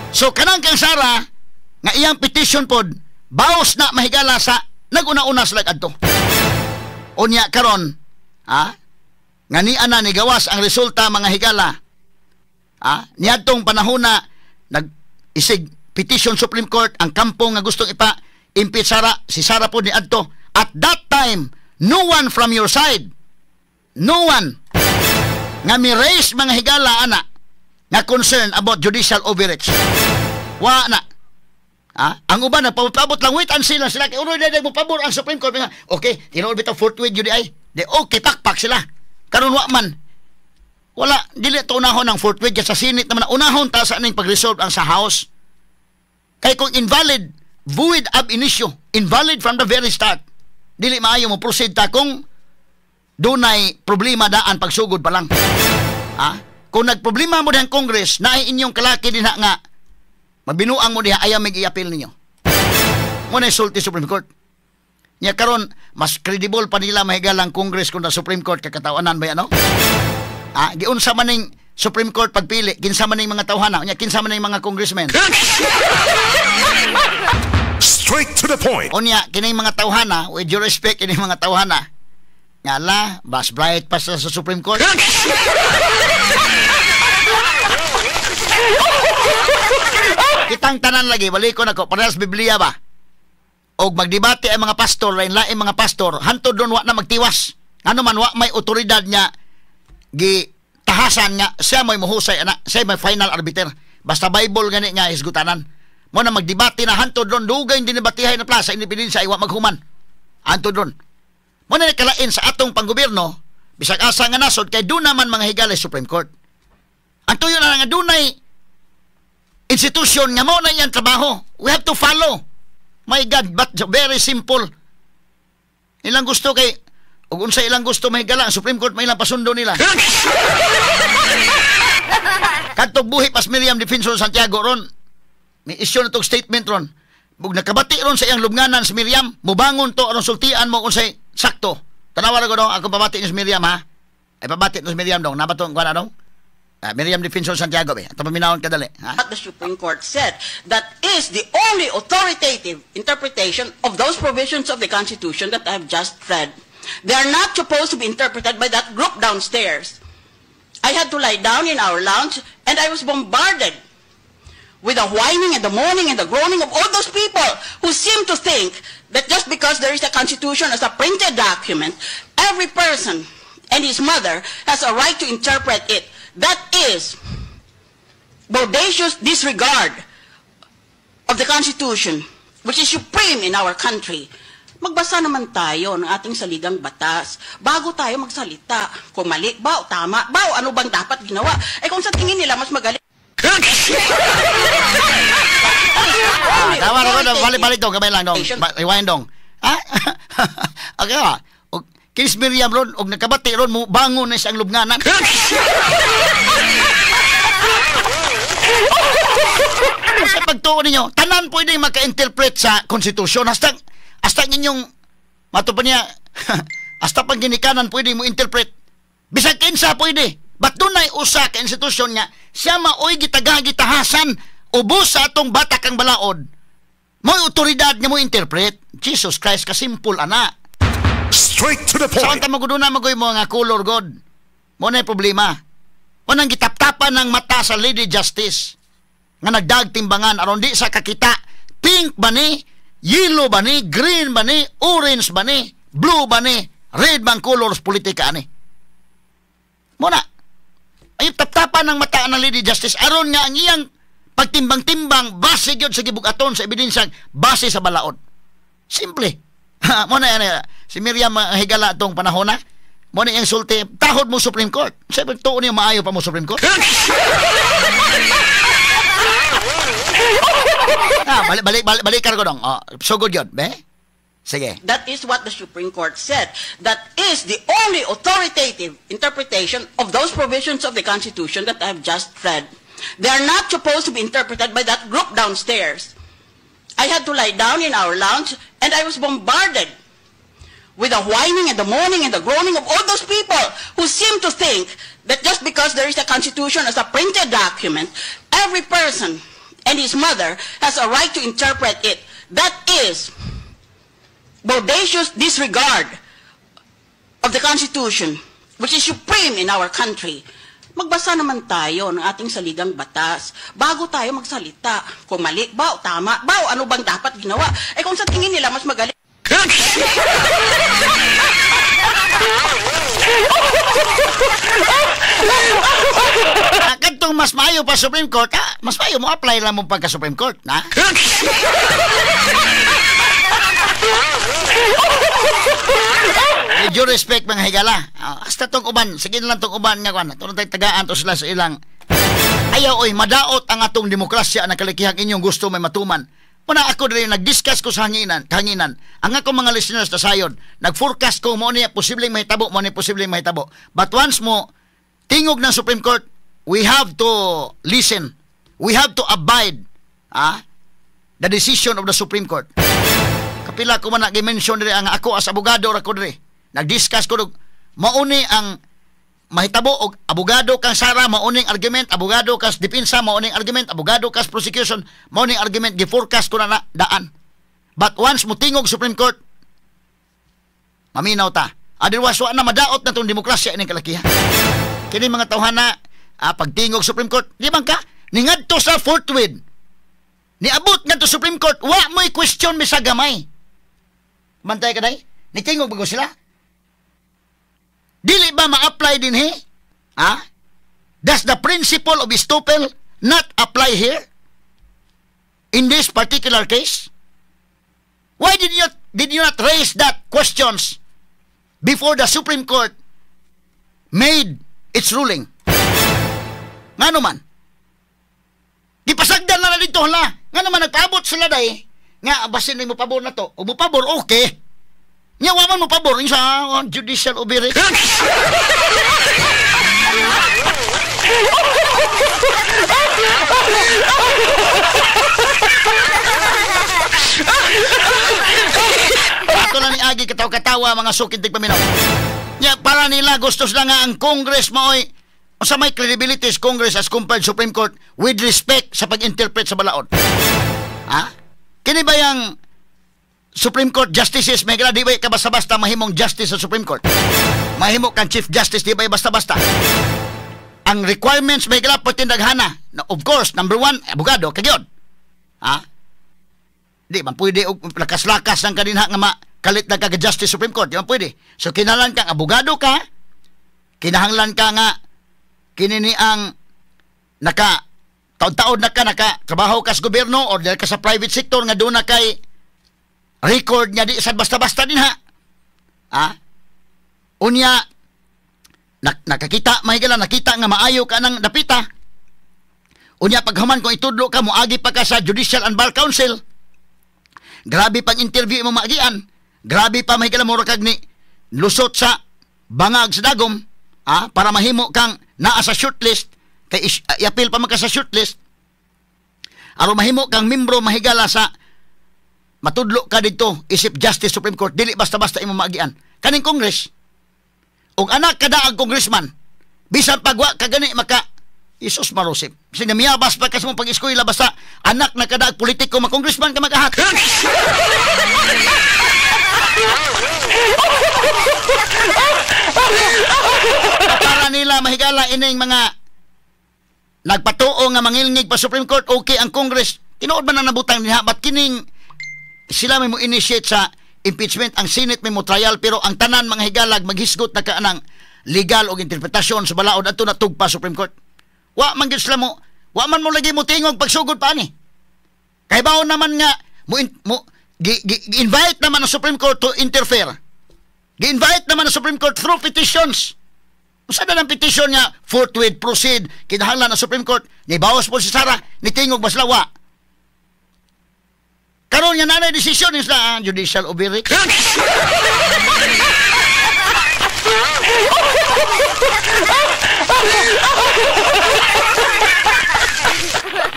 So kanang kang Sara, nga iyang petition pod, bawas na mahigala sa nag-una-una sila ato. Unya karon, nga ni ana ni gawas ang resulta mga higala. Niadtong panahon na nag-isig petition Supreme Court ang kampo nga gustong impeach Sara, si Sara po ni adto. At that time, no one from your side, no one nga mi-raise mga higala ana nga concern about judicial overreach. Wa na. Ang uban nagpabot lang, wait and see lang sila kay uno na mo pabor ang Supreme Court nga. Okay, tinuod bitaw forthwith jud ay. De okay pakpak sila. Karon wa man. Wala dili to unahon ang forthwith sa Senate naman unahon ta sa ning pag-resolve ang sa House. Kay kung invalid, void ab initio, invalid from the very start. Dili maayo mo proceed ta kung dunay problema daan pagsugod pa lang. Kung nagproblema mo dihang Congress, naay inyong kalaki dinha nga mabinuang mo diha ayaw mag-i-appeal ninyo. Mo na sulti Supreme Court. Nya karon mas credible pa nila mahigalang Congress kung na Supreme Court kakatawanan ba ano? Giunsa man ning Supreme Court pagpili, kinsa man ning mga tawhana, nya kinsa man ning mga congressmen. Straight to the point. Unya kining mga tawhana, with due respect kining mga tawhana, ngala bas bright pa sa Supreme Court. Kitang tanan lagi, balik ko na ko, parehas Biblia ba? O magdebate ay mga pastor, lain-lain mga pastor, hantod doon wa na magtiwas. Ano man, wa may otoridad niya, tahasan nga, siya may muhusay, siya may final arbiter. Basta Bible gani nga, isgutanan. Mo na magdebate na hantod doon, dugay hindi nabatihay na plaza, independensya, ay wa maghuman. Hantod doon. Mo na nakalain sa atong panggobyerno, bisag asa nga nasod, kay doon naman mga higalay Supreme Court. Ang tuyo na nga dunay institution nga mo na yan trabaho. We have to follow. My God, but very simple. Ilang gusto kay ug unsa ilang gusto mahigala ang Supreme Court may ilang pasundo nila. Kadtog buhi pas Miriam Defensor Santiago ron. May issue na tong statement ron. Bug nakabati ron sa iyang lubnganan si Miriam, mubangon to aron sultian mo unsay sakto. Tanawa ra ko dong ako pabati ni si Miriam ha. Ay pabati ni si Miriam dong. Nabato kuan dong. Miriam Defensor Santiago be. Ato paminawon kadali. What the Supreme Court said, that is the only authoritative interpretation of those provisions of the Constitution that I have just read. They are not supposed to be interpreted by that group downstairs. I had to lie down in our lounge and I was bombarded with the whining and the moaning and the groaning of all those people who seem to think that just because there is a Constitution as a printed document, every person and his mother has a right to interpret it. That is bodacious disregard of the Constitution, which is supreme in our country. Magbasa naman tayo ng ating saligang batas bago tayo magsalita. Kung mali ba o tama ba o ano bang dapat ginawa. Eh kung sa tingin nila mas magaling. Tama rin ko, balik-balik dong, kamay lang dong. Rewind dong. Okay ha. Kinis Miriam ron, og nakabati ron mo, bangon na siyang lubnganan. Sa pagtuon ninyo, tanan pwede maka-interpret sa konstitusyon. Hasta ninyong, mato pa niya, hasta pag ginikanan pwede mo interpret. Bisag kinsa pwede. Ba't doon ay usa ka institusyon nga, siya maoy gitagagitahasan ubos sa atong batak ang balaod, mo'y otoridad nga mo interpret. Jesus Christ, kasimple, ana. Straight to the Saan point. ta maguduna magoy mo nga color god? Mo na problema. Mo nang gitaptapan ng mata sa Lady Justice nga nagdag timbangan aron di sa kakita pink ba ni, yellow ba ni, green ba ni, orange ba ni, blue ba ni, red bang colors politika ani. Mo na ay taptapan ng mata ng Lady Justice aron nga ang iyang pagtimbang-timbang base gyud sa gibugaton sa ebidensyang base sa balaod. Simple. Mo na yan, si Miriam Higala itong panahon na. Mo na yung sulti, tahod mo Supreme Court. Sabi, tuon niyo maayo pa mo Supreme Court. Balik ka ko dong. So good yun, be? Sige. That is what the Supreme Court said. That is the only authoritative interpretation of those provisions of the Constitution that I've just read. They are not supposed to be interpreted by that group downstairs. I had to lie down in our lounge, and I was bombarded with the whining and the moaning and the groaning of all those people who seem to think that just because there is a Constitution as a printed document, every person and his mother has a right to interpret it. That is bodacious disregard of the Constitution, which is supreme in our country. Magbasa naman tayo ng ating saligang batas bago tayo magsalita. Kung mali ba o tama ba o ano bang dapat ginawa. Eh kung sa tingin nila mas magaling. Kantong mas maayo pa Supreme Court, mas maayo mo apply lang mo pagka Supreme Court, na? With due respect mga higala, hasta tong uban, sige na lang tong uban nga kwan, tunod tayo tagaan to sila sa ilang ayaw oy, madaot ang atong demokrasya na kalikihang inyong gusto may matuman. Muna ako rin nag-discuss ko sa hanginan, ang akong mga listeners na sayon, nag-forecast ko mo niya posibleng mahitabo, mo niya posibleng mahitabo. But once mo tingog ng Supreme Court, we have to listen, we have to abide the decision of the Supreme Court. Kapila ko man nag-mention rin ang ako as abogado ra ko rin. Nag-discuss ko mauni ang mahitabo og abogado kang Sara mauning argument, abogado kas depensa mauning argument, abogado kas prosecution mauning argument, gi-forecast ko na daan. But once mo tingog Supreme Court, maminaw ta. Otherwise wa na madaot na tong demokrasya ining kalakihan. Kini mga tawhana pagtingog Supreme Court, di man ka ningadto sa forthwith. Niabot ngadto Supreme Court, wa mo'y question bisag gamay. Mantay ka day? Nitingog bago sila? Dili ba ma-apply din he? Does the principle of estoppel not apply here? In this particular case? Why did you not raise that questions before the Supreme Court made its ruling? Nga naman? Gipasagdan na dito hala. Nga naman nagpaabot sila day. Nga basin mo pabor na to. O mo pabor, okay. Nga waman mo pabor sa judicial oversight. Ato lang ni Agi katawa-katawa mga sukintig paminaw. Nga para nila gustos lang nga ang Congress maoy sa may credibilities Congress as compared Supreme Court with respect sa pag-interpret sa balaod. Kini ba yung Supreme Court justices may di ba ka basta-basta mahimong justice sa Supreme Court? Mahimo kang Chief Justice di ba basta-basta? Ang requirements may kala patindaghana. Of course, number 1, abogado kagyon. Di man pwede og lakas-lakas ang kadinha nga kalit na ka Justice Supreme Court, di man pwede. So kinahanglan kang abogado ka, kinahanglan ka nga kinini ang taon-taon na ka nakatrabaho ka sa gobyerno or dahil ka sa private sector nga doon na kay record niya di sad basta-basta din unya nakakita mahigala nakita nga maayo ka ng dapita unya paghaman kung itudlo ka moagi pa ka sa Judicial and Bar Council, grabe pang interview mo maagian, grabe pa mahigala mo kag ni lusot sa bangag sa dagom para mahimo kang naa sa shortlist kay i-appeal pa man ka sa shortlist aron mahimo kang membro mahigala sa matudlo ka dito isip Justice Supreme Court, dili basta-basta imo maagian kaning Congress. Og anak kada ang congressman bisan pagwa ka gani Isus marusip. Sige miyabas pa kasi mong pag-eskwela basta anak na kadaag politiko mag-congressman ka magahat. Para nila mahigala ining mga nagpatuo nga mangilngig pa Supreme Court, okay ang Congress. Tinuod man ang nabutang niya, ba't kining sila may mo initiate sa impeachment, ang Senate may mo trial, pero ang tanan mga higalag maghisgot na kaanang legal o interpretasyon sa balaod ato natugpa Supreme Court. Wa man gyud sila mo, wa man mo lagi mo tingog pagsugod pa ni. Kay baon naman nga gi-invite naman ang Supreme Court to interfere. Gi-invite naman ang Supreme Court through petitions. Usa na ng petition nga forthwith proceed kinahanglan ang Supreme Court ni bawas po si Sara ni tingog baslawa. Karon nga nanay desisyon sa judicial overreach.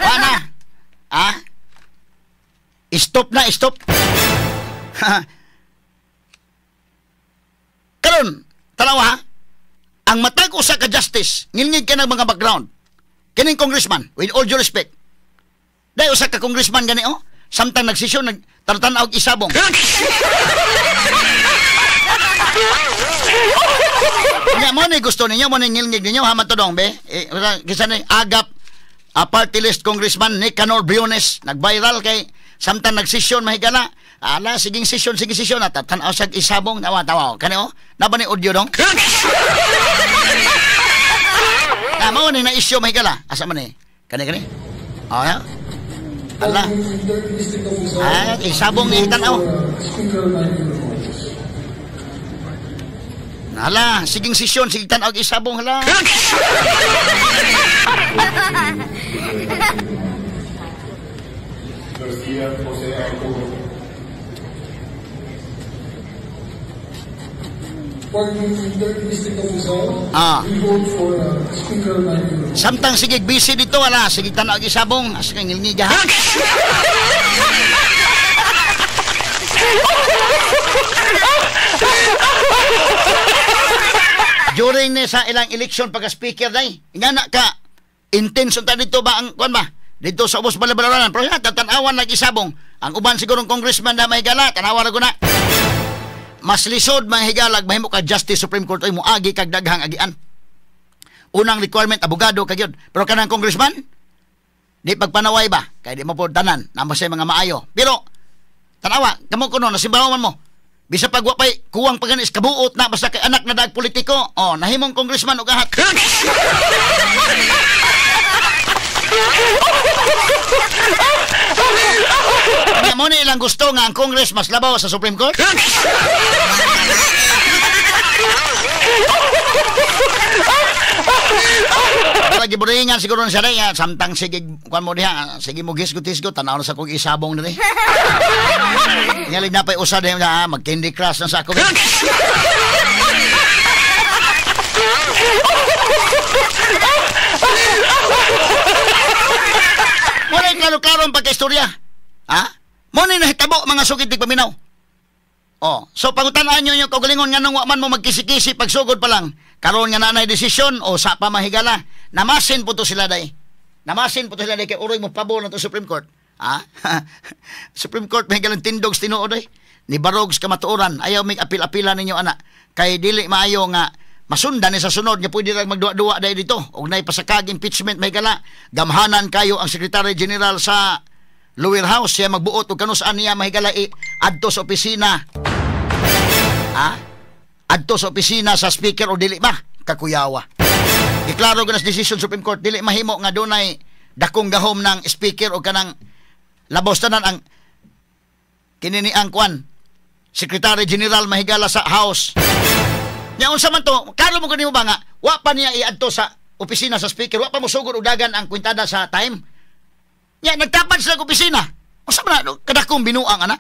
Ana? Stop na, stop. Karon, tanawa ha? Ang matag usa ka justice, ngilngig ka ng mga background. Kining congressman, with all due respect. Dahil usa ka congressman gani oh, samtang nagsisyon, nagtartanaw og isabong. Nya mo ni gusto ninyo, mo ni ngilngig ninyo, ha matodong be? Kisa ni agap party list congressman Nicanor Briones, nag-viral kay samtang nagsisyon mahigala. Ala, siging session at tanaw sa isabong, tawa kani oh, naba ni audio dong. Mo ni na issue mahigala. Asa man ni? Kani. Oh, ya. Ala. Isabong ni tanaw. Ala, siging session, sige tanaw isabong hala. Samtang sige busy dito, ala, sige tanaw isabong, asa kang ngilngiga. During ni sa ilang election pagka-speaker day, ingana ka intense unta dito ba ang kuan ba? Dito sa ubos balabalaran, pero tanawan lagi isabong. Ang uban sigurong congressman na may gala, tanawa ra guna. Mas lisod mga higalag mahimo ka Justice Supreme Court ay moagi kag daghang agian. Unang requirement abogado kag yun. Pero kanang congressman di pagpanaway ba kay di mo pod tanan namo say mga maayo. Pero tanawa kamo kuno nasimbawan mo. Bisa pagwa pay kuwang paganis kabuot na basta kay anak na dag politiko. Oh, nahimong congressman og ahat. Kaya mo na ilang gusto nga ang Congress mas labaw sa Supreme Court? Lagi buringan siguro na siya rin. Samtang sige, kuhan mo diha, sige mo gisgot-gisgot, tanaw na sa kong isabong na rin. Ngalig na pa'y usad na mag-Candy Crush na sa ako. Muna yung klaro-klaro ang pagka-istorya. Ha? Muna yung nahitabo mga sukitig paminaw. Oh, so pangutanaan nyo yung kaugalingon nga nung waman mo magkisi-kisi pagsugod pa lang. Karoon nga nanay desisyon o sa pamahigala. Namasin po to sila day. Namasin po to sila day kay uroy mo pabor na to Supreme Court. Ha? Supreme Court mahigalang tindogs tinuod day. Ni Barogs kamatuoran. Ayaw may apil-apila ninyo anak. Kay dili maayo nga masundan ni sa sunod nga pwede lang magduwa-duwa dahil dito. Og nay pasakag impeachment may gala. Gamhanan kayo ang Secretary General sa Lower House. Siya magbuot o kanusaan niya mahigala adto sa opisina. Ha? Adto sa opisina sa Speaker o dili ba? Kakuyawa. Iklaro ganas decision Supreme Court. Dili mahimo nga dunay dakong gahom ng Speaker o kanang labos tanan ang kinini ang kwan Secretary General mahigala sa House. Nya unsa man to, karo mo kanimo ba nga wa pa niya iadto sa opisina sa Speaker, wa pa mo sugod udagan ang kwintada sa time. Nya nagtapad sila sa opisina. Unsa man kadakong binuang ana?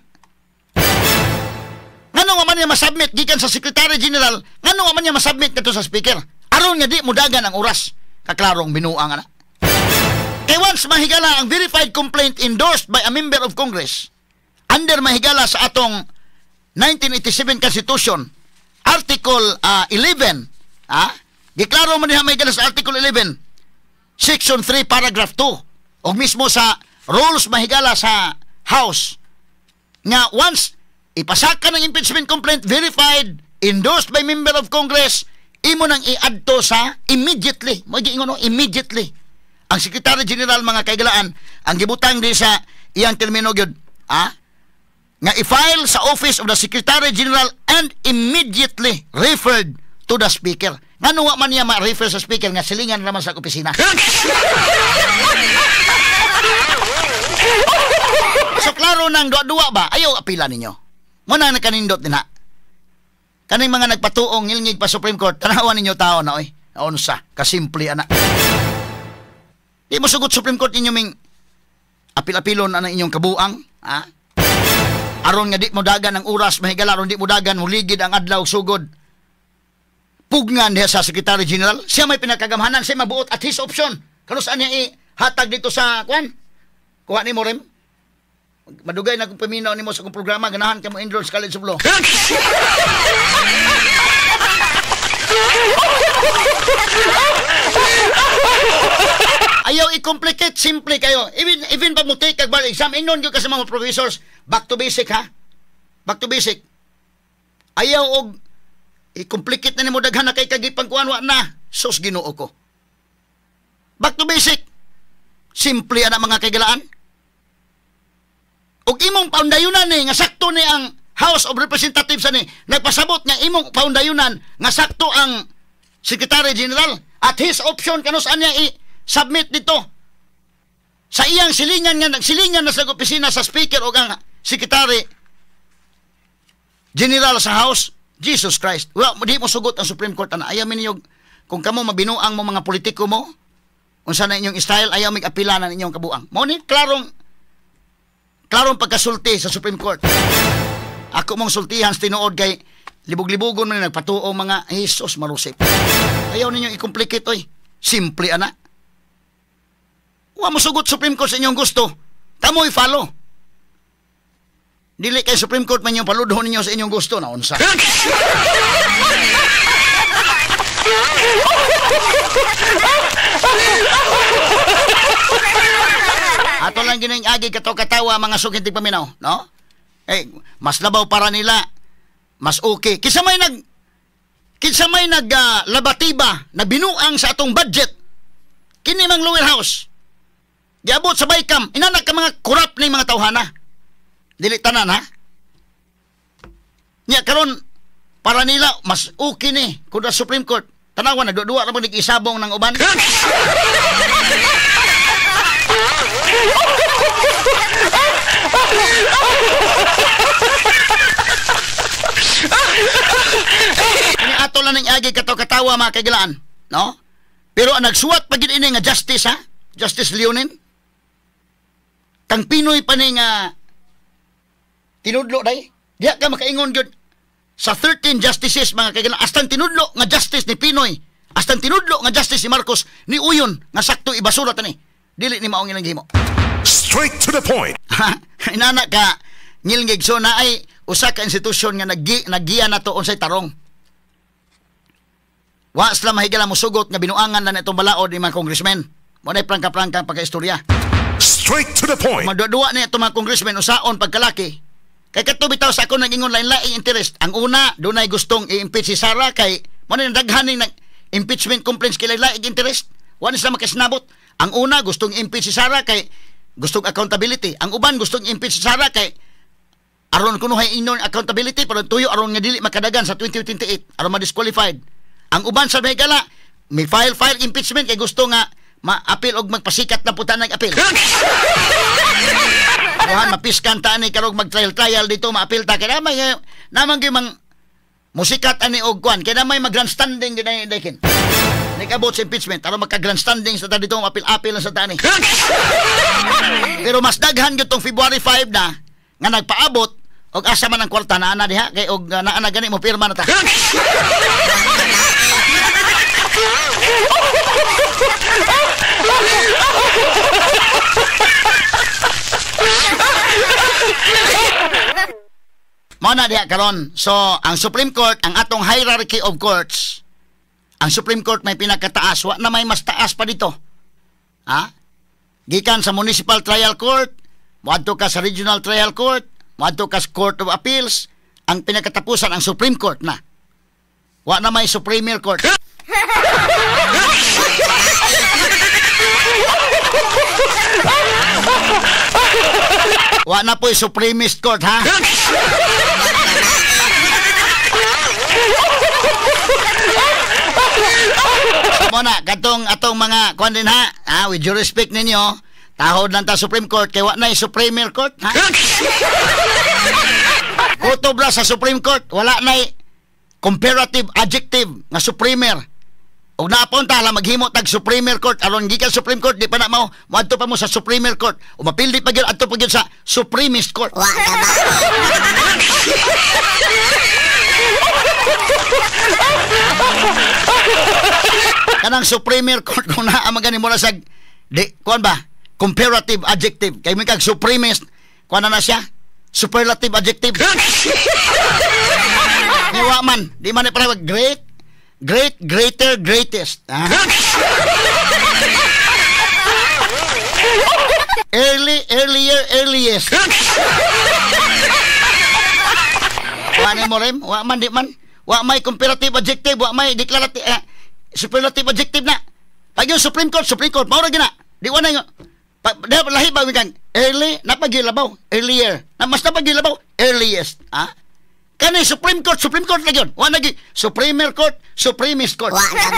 Ngano man niya masubmit gikan sa Secretary General, ngano man niya masubmit kadto sa Speaker? Aron nga di mudagan ang oras. Kaklarong binuang ana. Kay once mahigala ang verified complaint endorsed by a member of Congress under mahigala sa atong 1987 Constitution Article 11, deklaro man niya may galas sa Article 11. Section 3, Paragraph 2. O mismo sa rules mahigala sa House nga once ipasaka ng impeachment complaint verified, endorsed by member of Congress, imo nang i-adto sa immediately. Mo giingon immediately. Ang Secretary General mga kaigalaan ang gibutang di sa iyang termino gyud, nga i-file sa office of the Secretary General and immediately referred to the Speaker. Ngano wa man niya ma-refer sa Speaker nga silingan naman sa opisina. So klaro nang duwa ba, ayaw apila ninyo. Muna na kanindot din ha. Kaning mga nagpatuong ngilngig pa Supreme Court, tanawan ninyo tao na oy. Naunsa, kasimple ana. Di mo sugot Supreme Court ninyo ming apil-apilon na inyong kabuang, aron nga di mo dagan ang oras mahigala, aron di mo dagan muligid ang adlaw sugod. Pugnan diha sa Secretary General, siya may pinakagamhanan, siya mabuot at his option. Kano saan niya ihatag dito sa kwan? Kuha ni mo rin. Madugay na kung paminaw ni mo sa kong programa, ganahan ka mo enroll sa College of Law. Ayaw i-complicate, simple kayo. Even pag mo take kag bar exam, inon yung kasi mga professors, back to basic ha? Back to basic. Ayaw og i-complicate na ni mo daghan na kay kagipang kuanwa na. Sus Ginoo ko. Back to basic. Simple ana mga kaigalaan. Og imong paundayunan ni nga sakto ni ang House of Representatives ani nagpasabot nga imong paundayunan nga sakto ang Secretary General at his option kanos anya i-submit dito sa iyang silingan nga nagsilingan na sa opisina sa Speaker o ang Secretary General sa House. Jesus Christ. Well, di mo sugot ang Supreme Court ana. Ayaw miniyog kung kamo mabinuang mo mga politiko mo unsa na inyong style, ayaw mig apilanan inyong kabuang. Mo ni klarong pagkasulti sa Supreme Court. Ako mong sultihan sa tinuod kay libog-libogon man nagpatuo mga Jesus marusip. Ayaw ninyo i-complicate oy. Simple ana. Wa mo sugot Supreme Court sa inyong gusto. Kamo i-follow. Dili kay Supreme Court man yung paludhon ninyo sa inyong gusto na unsa. Ato lang gining agi katawa mga sukintig paminaw, no? Mas labaw para nila. Mas okay. Kinsa may labatiba na binuang sa atong budget. Kini mang lower house. Giabot sa Baykam, inanak ka mga korap ni mga tawhana. Dili tanan ha. Nya karon para nila mas okay ni kuda Supreme Court. Tanawan nagduwa ra mo isabong ng uban. Ini ato lang ng agi katawa mga kaigalaan, no? Pero ang nagsuwat pag ini nga justice ha, Justice Leonin. Kang Pinoy pa ni nga tinudlo day. Diya ka makaingon gyud sa 13 justices mga kaigalaan, astan tinudlo nga justice ni Pinoy, astan tinudlo nga justice ni Marcos ni uyon nga sakto ibasura tani. Dili ni maong ilang gihimo. Straight to the point. Inana ka ngilngig so na ay usa ka institusyon nga naggiya na to unsay tarong. Wa sila mahigala mo sugot nga binuangan na itong balaod ni mga congressmen. Mo na prangka-prangka pagkaistorya. Straight to the point. Magdudua ni itong mga congressmen usaon pagkalaki. Kay kato bitaw sa ako nag-ingon lain-laing interest. Ang una, dunay gustong i-impeach si Sara kay mo na daghaning impeachment complaints kay lain-laing interest. Wa na sila makasnabot. Ang una gustong i-impeach si Sara kay gustong accountability. Ang uban gustong i-impeach si Sara kay aron kuno hay inon accountability pero tuyo aron nga dili makadagan sa 2028 aron ma-disqualified. Ang uban sa Megala may file impeachment kay gusto nga ma-appeal og magpasikat na puta nag-appeal. Kuhan mapiskan ta ani karog mag-trial dito ma-appeal ta kay namang gyud musikat ani og kwan kay may mag-grandstanding gid dakin. Nagabot sa impeachment aron magka-grandstanding sa ta dito ma-appeal sa ta ni. Pero mas daghan gyud tong February 5 na nga nagpaabot og asa man ang kwarta na ana diha kay og naa gani mo pirma na ta. Muna diha karon. So, ang Supreme Court, ang atong hierarchy of courts, ang Supreme Court may pinakataas, wa na may mas taas pa dito. Ha? Gikan sa Municipal Trial Court, moadto ka sa Regional Trial Court, moadto ka sa Court of Appeals, ang pinakatapusan ang Supreme Court na. Wa na may Supreme Court. Wa na po'y Supremist Court, ha? Muna, atong mga kuan din ha, with due respect ninyo, tahod lang ta Supreme Court, kaya wa na Supreme Court, ha? Kutob ra sa Supreme Court, wala na comparative adjective nga Supremer. Og napunta lang maghimo tag Supreme Court aron gikan Supreme Court di pa na mao moadto pa mo sa Supreme Court o mapildi pa gyud adto pa gyud sa Supremist Court. Kanang Supreme Court kung naa magani mo na sa di kuan ba comparative adjective kay mi kag Supremist kuan na siya superlative adjective. Ni wa man di man para great, greater, greatest. Early, earlier, earliest. Wa ni mo rin? Wa man, di man. Wa may comparative adjective, wa may declarative, superlative adjective na. Pag yung Supreme Court, maura gina. Di wa na yung, lahi ba kang early, napagilabaw, earlier. Mas napagilabaw, earliest. Ha? Kanay Supreme Court na yun. Wa nagi Supreme Court, Supremist Court. Wa na.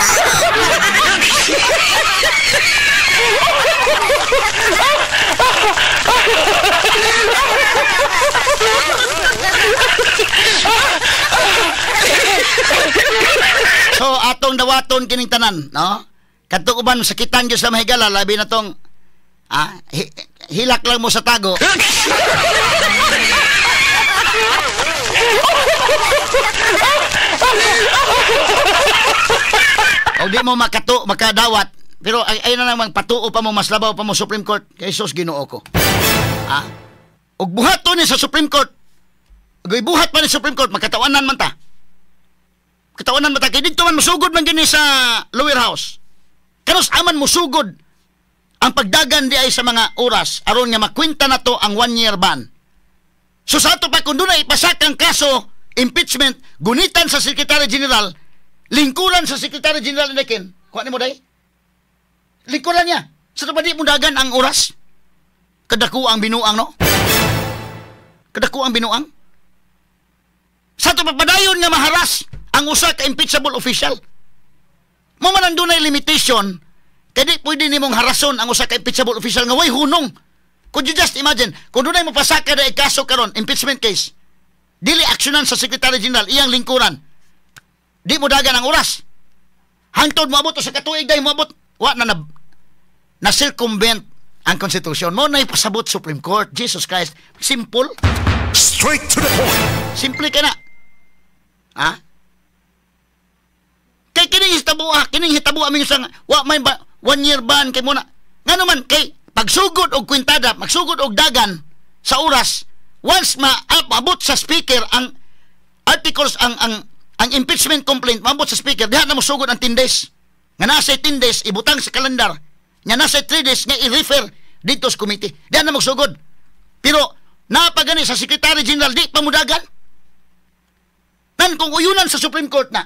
So atong dawaton kining tanan, no? Kadto uban sakitan gyud sa mahigala labi na tong hilak lang mo sa tago. O di mo makadawat pero ay na namang patuo pa mo mas labaw pa mo Supreme Court kay sus Ginoo ko. Og buhat to ni sa Supreme Court. Goy buhat pa ni Supreme Court makatawanan man ta. Katawanan man ta kay didto man musugod man gini sa lower house. Kanos aman musugod ang pagdagan di ay sa mga oras aron nga makwenta na to ang 1-year ban. So sa ato pa kung doon ay ipasakang kaso, impeachment, gunitan sa Secretary General, lingkuran sa Secretary General Inakin, kuha ni mo day? Lingkuran niya. Sa ito ba di mo dagan ang oras? Kadako ang binuang, no? Kadako ang binuang? Sa ito pa padayon nga maharas ang usa ka impeachable official. Maman doon ay limitation, kaya di pwede ni mong harason ang usa ka impeachable official nga way hunong. Could you just imagine, kung doon ay mapasaka na kaso karon impeachment case, dili aksyonan sa Secretary General, iyang lingkuran, di mo dagan ang oras. Hangtod mo abot o sa katuig dahil mo abot, na circumvent ang Constitution. Mo na ipasabot Supreme Court, Jesus Christ. Simple. Straight to the point. Simple ka na. Ha? Kay kining hitabo aming isang, may 1-year ban, kay muna. Nga naman, kay, pagsugod og kwintada, magsugod og dagan sa oras, once maabot sa speaker ang articles, ang impeachment complaint, maabot sa speaker, diha na masugod ang 10 days. Nga nasa 10 days, ibutang sa kalendar. Nga nasa 3 days, nga i-refer dito sa committee. Diha na magsugod. Pero, napagani sa Secretary General, di pamudagan. Nan, kung uyunan sa Supreme Court na,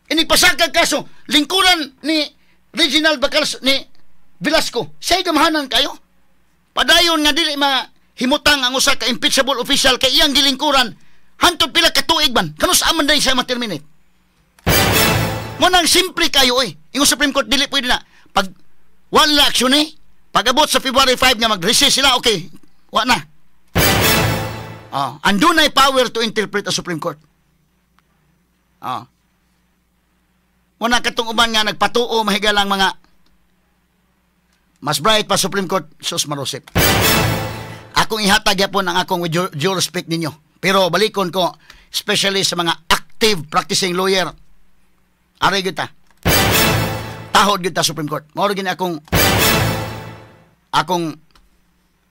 inipasakag kaso, lingkuran ni Reginald Bacals, ni Velasco, siya'y gamahanan kayo. Padayon nga dili mahimutang ang usa ka impeachable official kay iyang gilingkuran hantod pila ka tuig man. Kanus aman day siya ma-terminate. Mo nang simple kayo Ingon Supreme Court dili pwede na. Pag wala aksyon pag abot sa February 5 nga mag-recess sila, okay, wa na. Andun ay power to interpret a Supreme Court. Mo na katong uban nga nagpatuo mahigalang mga mas bright pa Supreme Court, sus marusip. Akong ihatag yapon ang akong with due respect ninyo. Pero balikon ko, especially sa mga active practicing lawyer, aray kita. Tahod kita Supreme Court. Mauro gini akong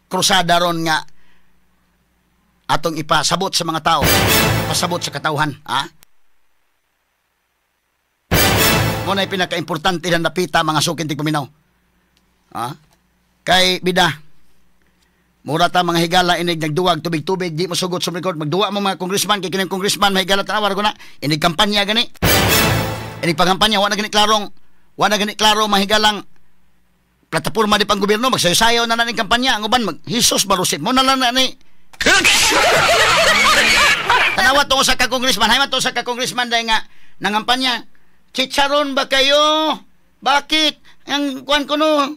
krusada ron nga atong ipasabot sa mga tao, pasabot sa katauhan. Mo na pinaka-importante na napita mga sukin tig paminaw. Kay bida. Mura ta mga higala inig nagduwag tubig-tubig di mo sugot sa record magduwa mo mga congressman kay kining congressman may higala tanawa ko na inig kampanya gani. Inig pangkampanya wa na gani klaro mahigalang plataporma di pang gobyerno magsayaw na ning kampanya ang uban maghisos barusit mo na lang na ni tanawa to sa ka congressman hay man to sa ka congressman dahil nga nangampanya chicharon ba kayo bakit ang kuan ko no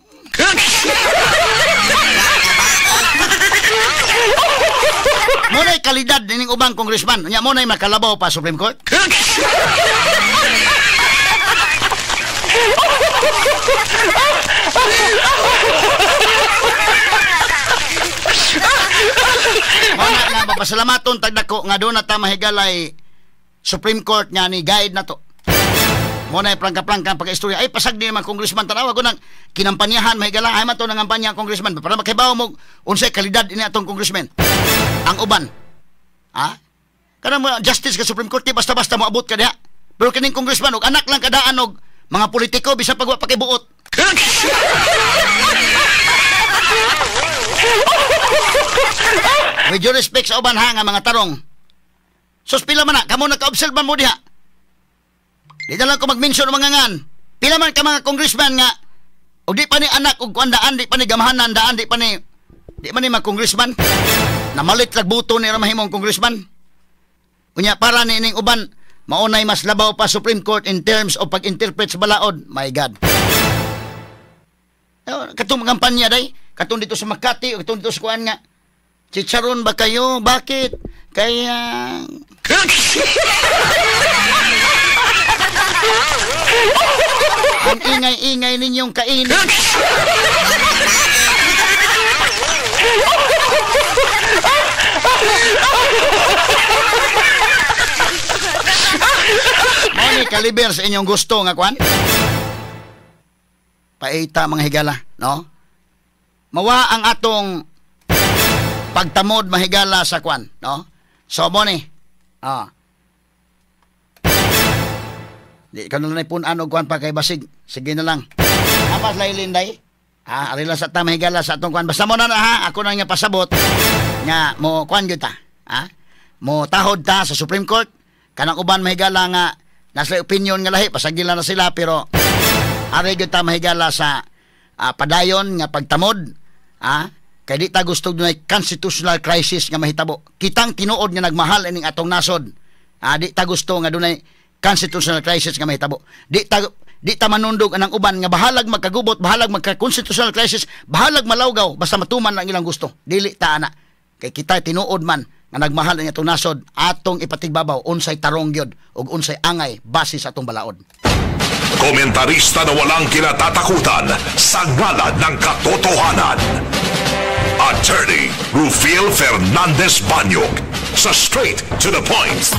muna'y kalidad dining ubang congressman nya muna'y makalabaw pa Supreme Court Mga nga papasalamaton tagdako nga doon na ta mahigalay Supreme Court nga ni guide na to. Muna ay prangka-prangka pagka-istorya. Ay pasag din naman congressman tanawa ko nang kinampanyahan mahigala ay mato nang kampanya congressman para makibaw mo unsay kalidad ini atong congressman. Ang uban. Kanang mo justice ka Supreme Court basta-basta mo abot ka diha. Pero kining congressman og anak lang kadaan og mga politiko bisa pagwa pakibuot. With due respect sa uban ha nga mga tarong. Sus pila man na kamo naka-observe man mo diha. Di na lang ko mag-mention mga ngan. Pila man ka mga congressman nga og di pa ni anak og kuandaan di pa ni gamahanan daan di man ni mga congressman. Namalit lag buto ni mahimong congressman. Unya para ni ining uban maunay mas labaw pa Supreme Court in terms of pag-interpret sa balaod. My God. Katong kampanya day, katong dito sa Makati, o katong dito sa kuan nga. Chicharon ba kayo? Bakit? Kaya ang ingay-ingay ninyong kain. Moni kaliber sa inyong gusto nga kwan? Paita mga higala, no? Mawa ang atong pagtamod mahigala sa kwan, no? So moni. Di ka na lang punan og kwan pa kay basig. Sige na lang. Apas laylin day. Ari lang sa ta mahigala sa atong kwan. Basta mo na ha, ako na nga pasabot nga mo kwan gyud ta. Mo tahod ta sa Supreme Court. Kanang uban mahigala nga nasa opinion nga lahi pasagila na sila pero ari gyud ta mahigala sa padayon nga pagtamod kay di ta gusto dunay constitutional crisis nga mahitabo. Kitang tinuod nga nagmahal ining atong nasod. Di ta gusto nga dunay constitutional crisis nga mahitabo. Di ta manundog anang uban nga bahalag magkagubot, bahalag magka-constitutional crisis, bahalag malawgaw basta matuman lang ilang gusto. Dili ta ana. Kay kita tinuod man nga nagmahal ang atong nasod, atong ipatigbabaw unsay tarong gyud ug unsay angay base sa atong balaod. Komentarista na walang kinatatakutan sa ngalan ng katotohanan. Attorney Rufil Fernandez Banyog sa Straight to the Point.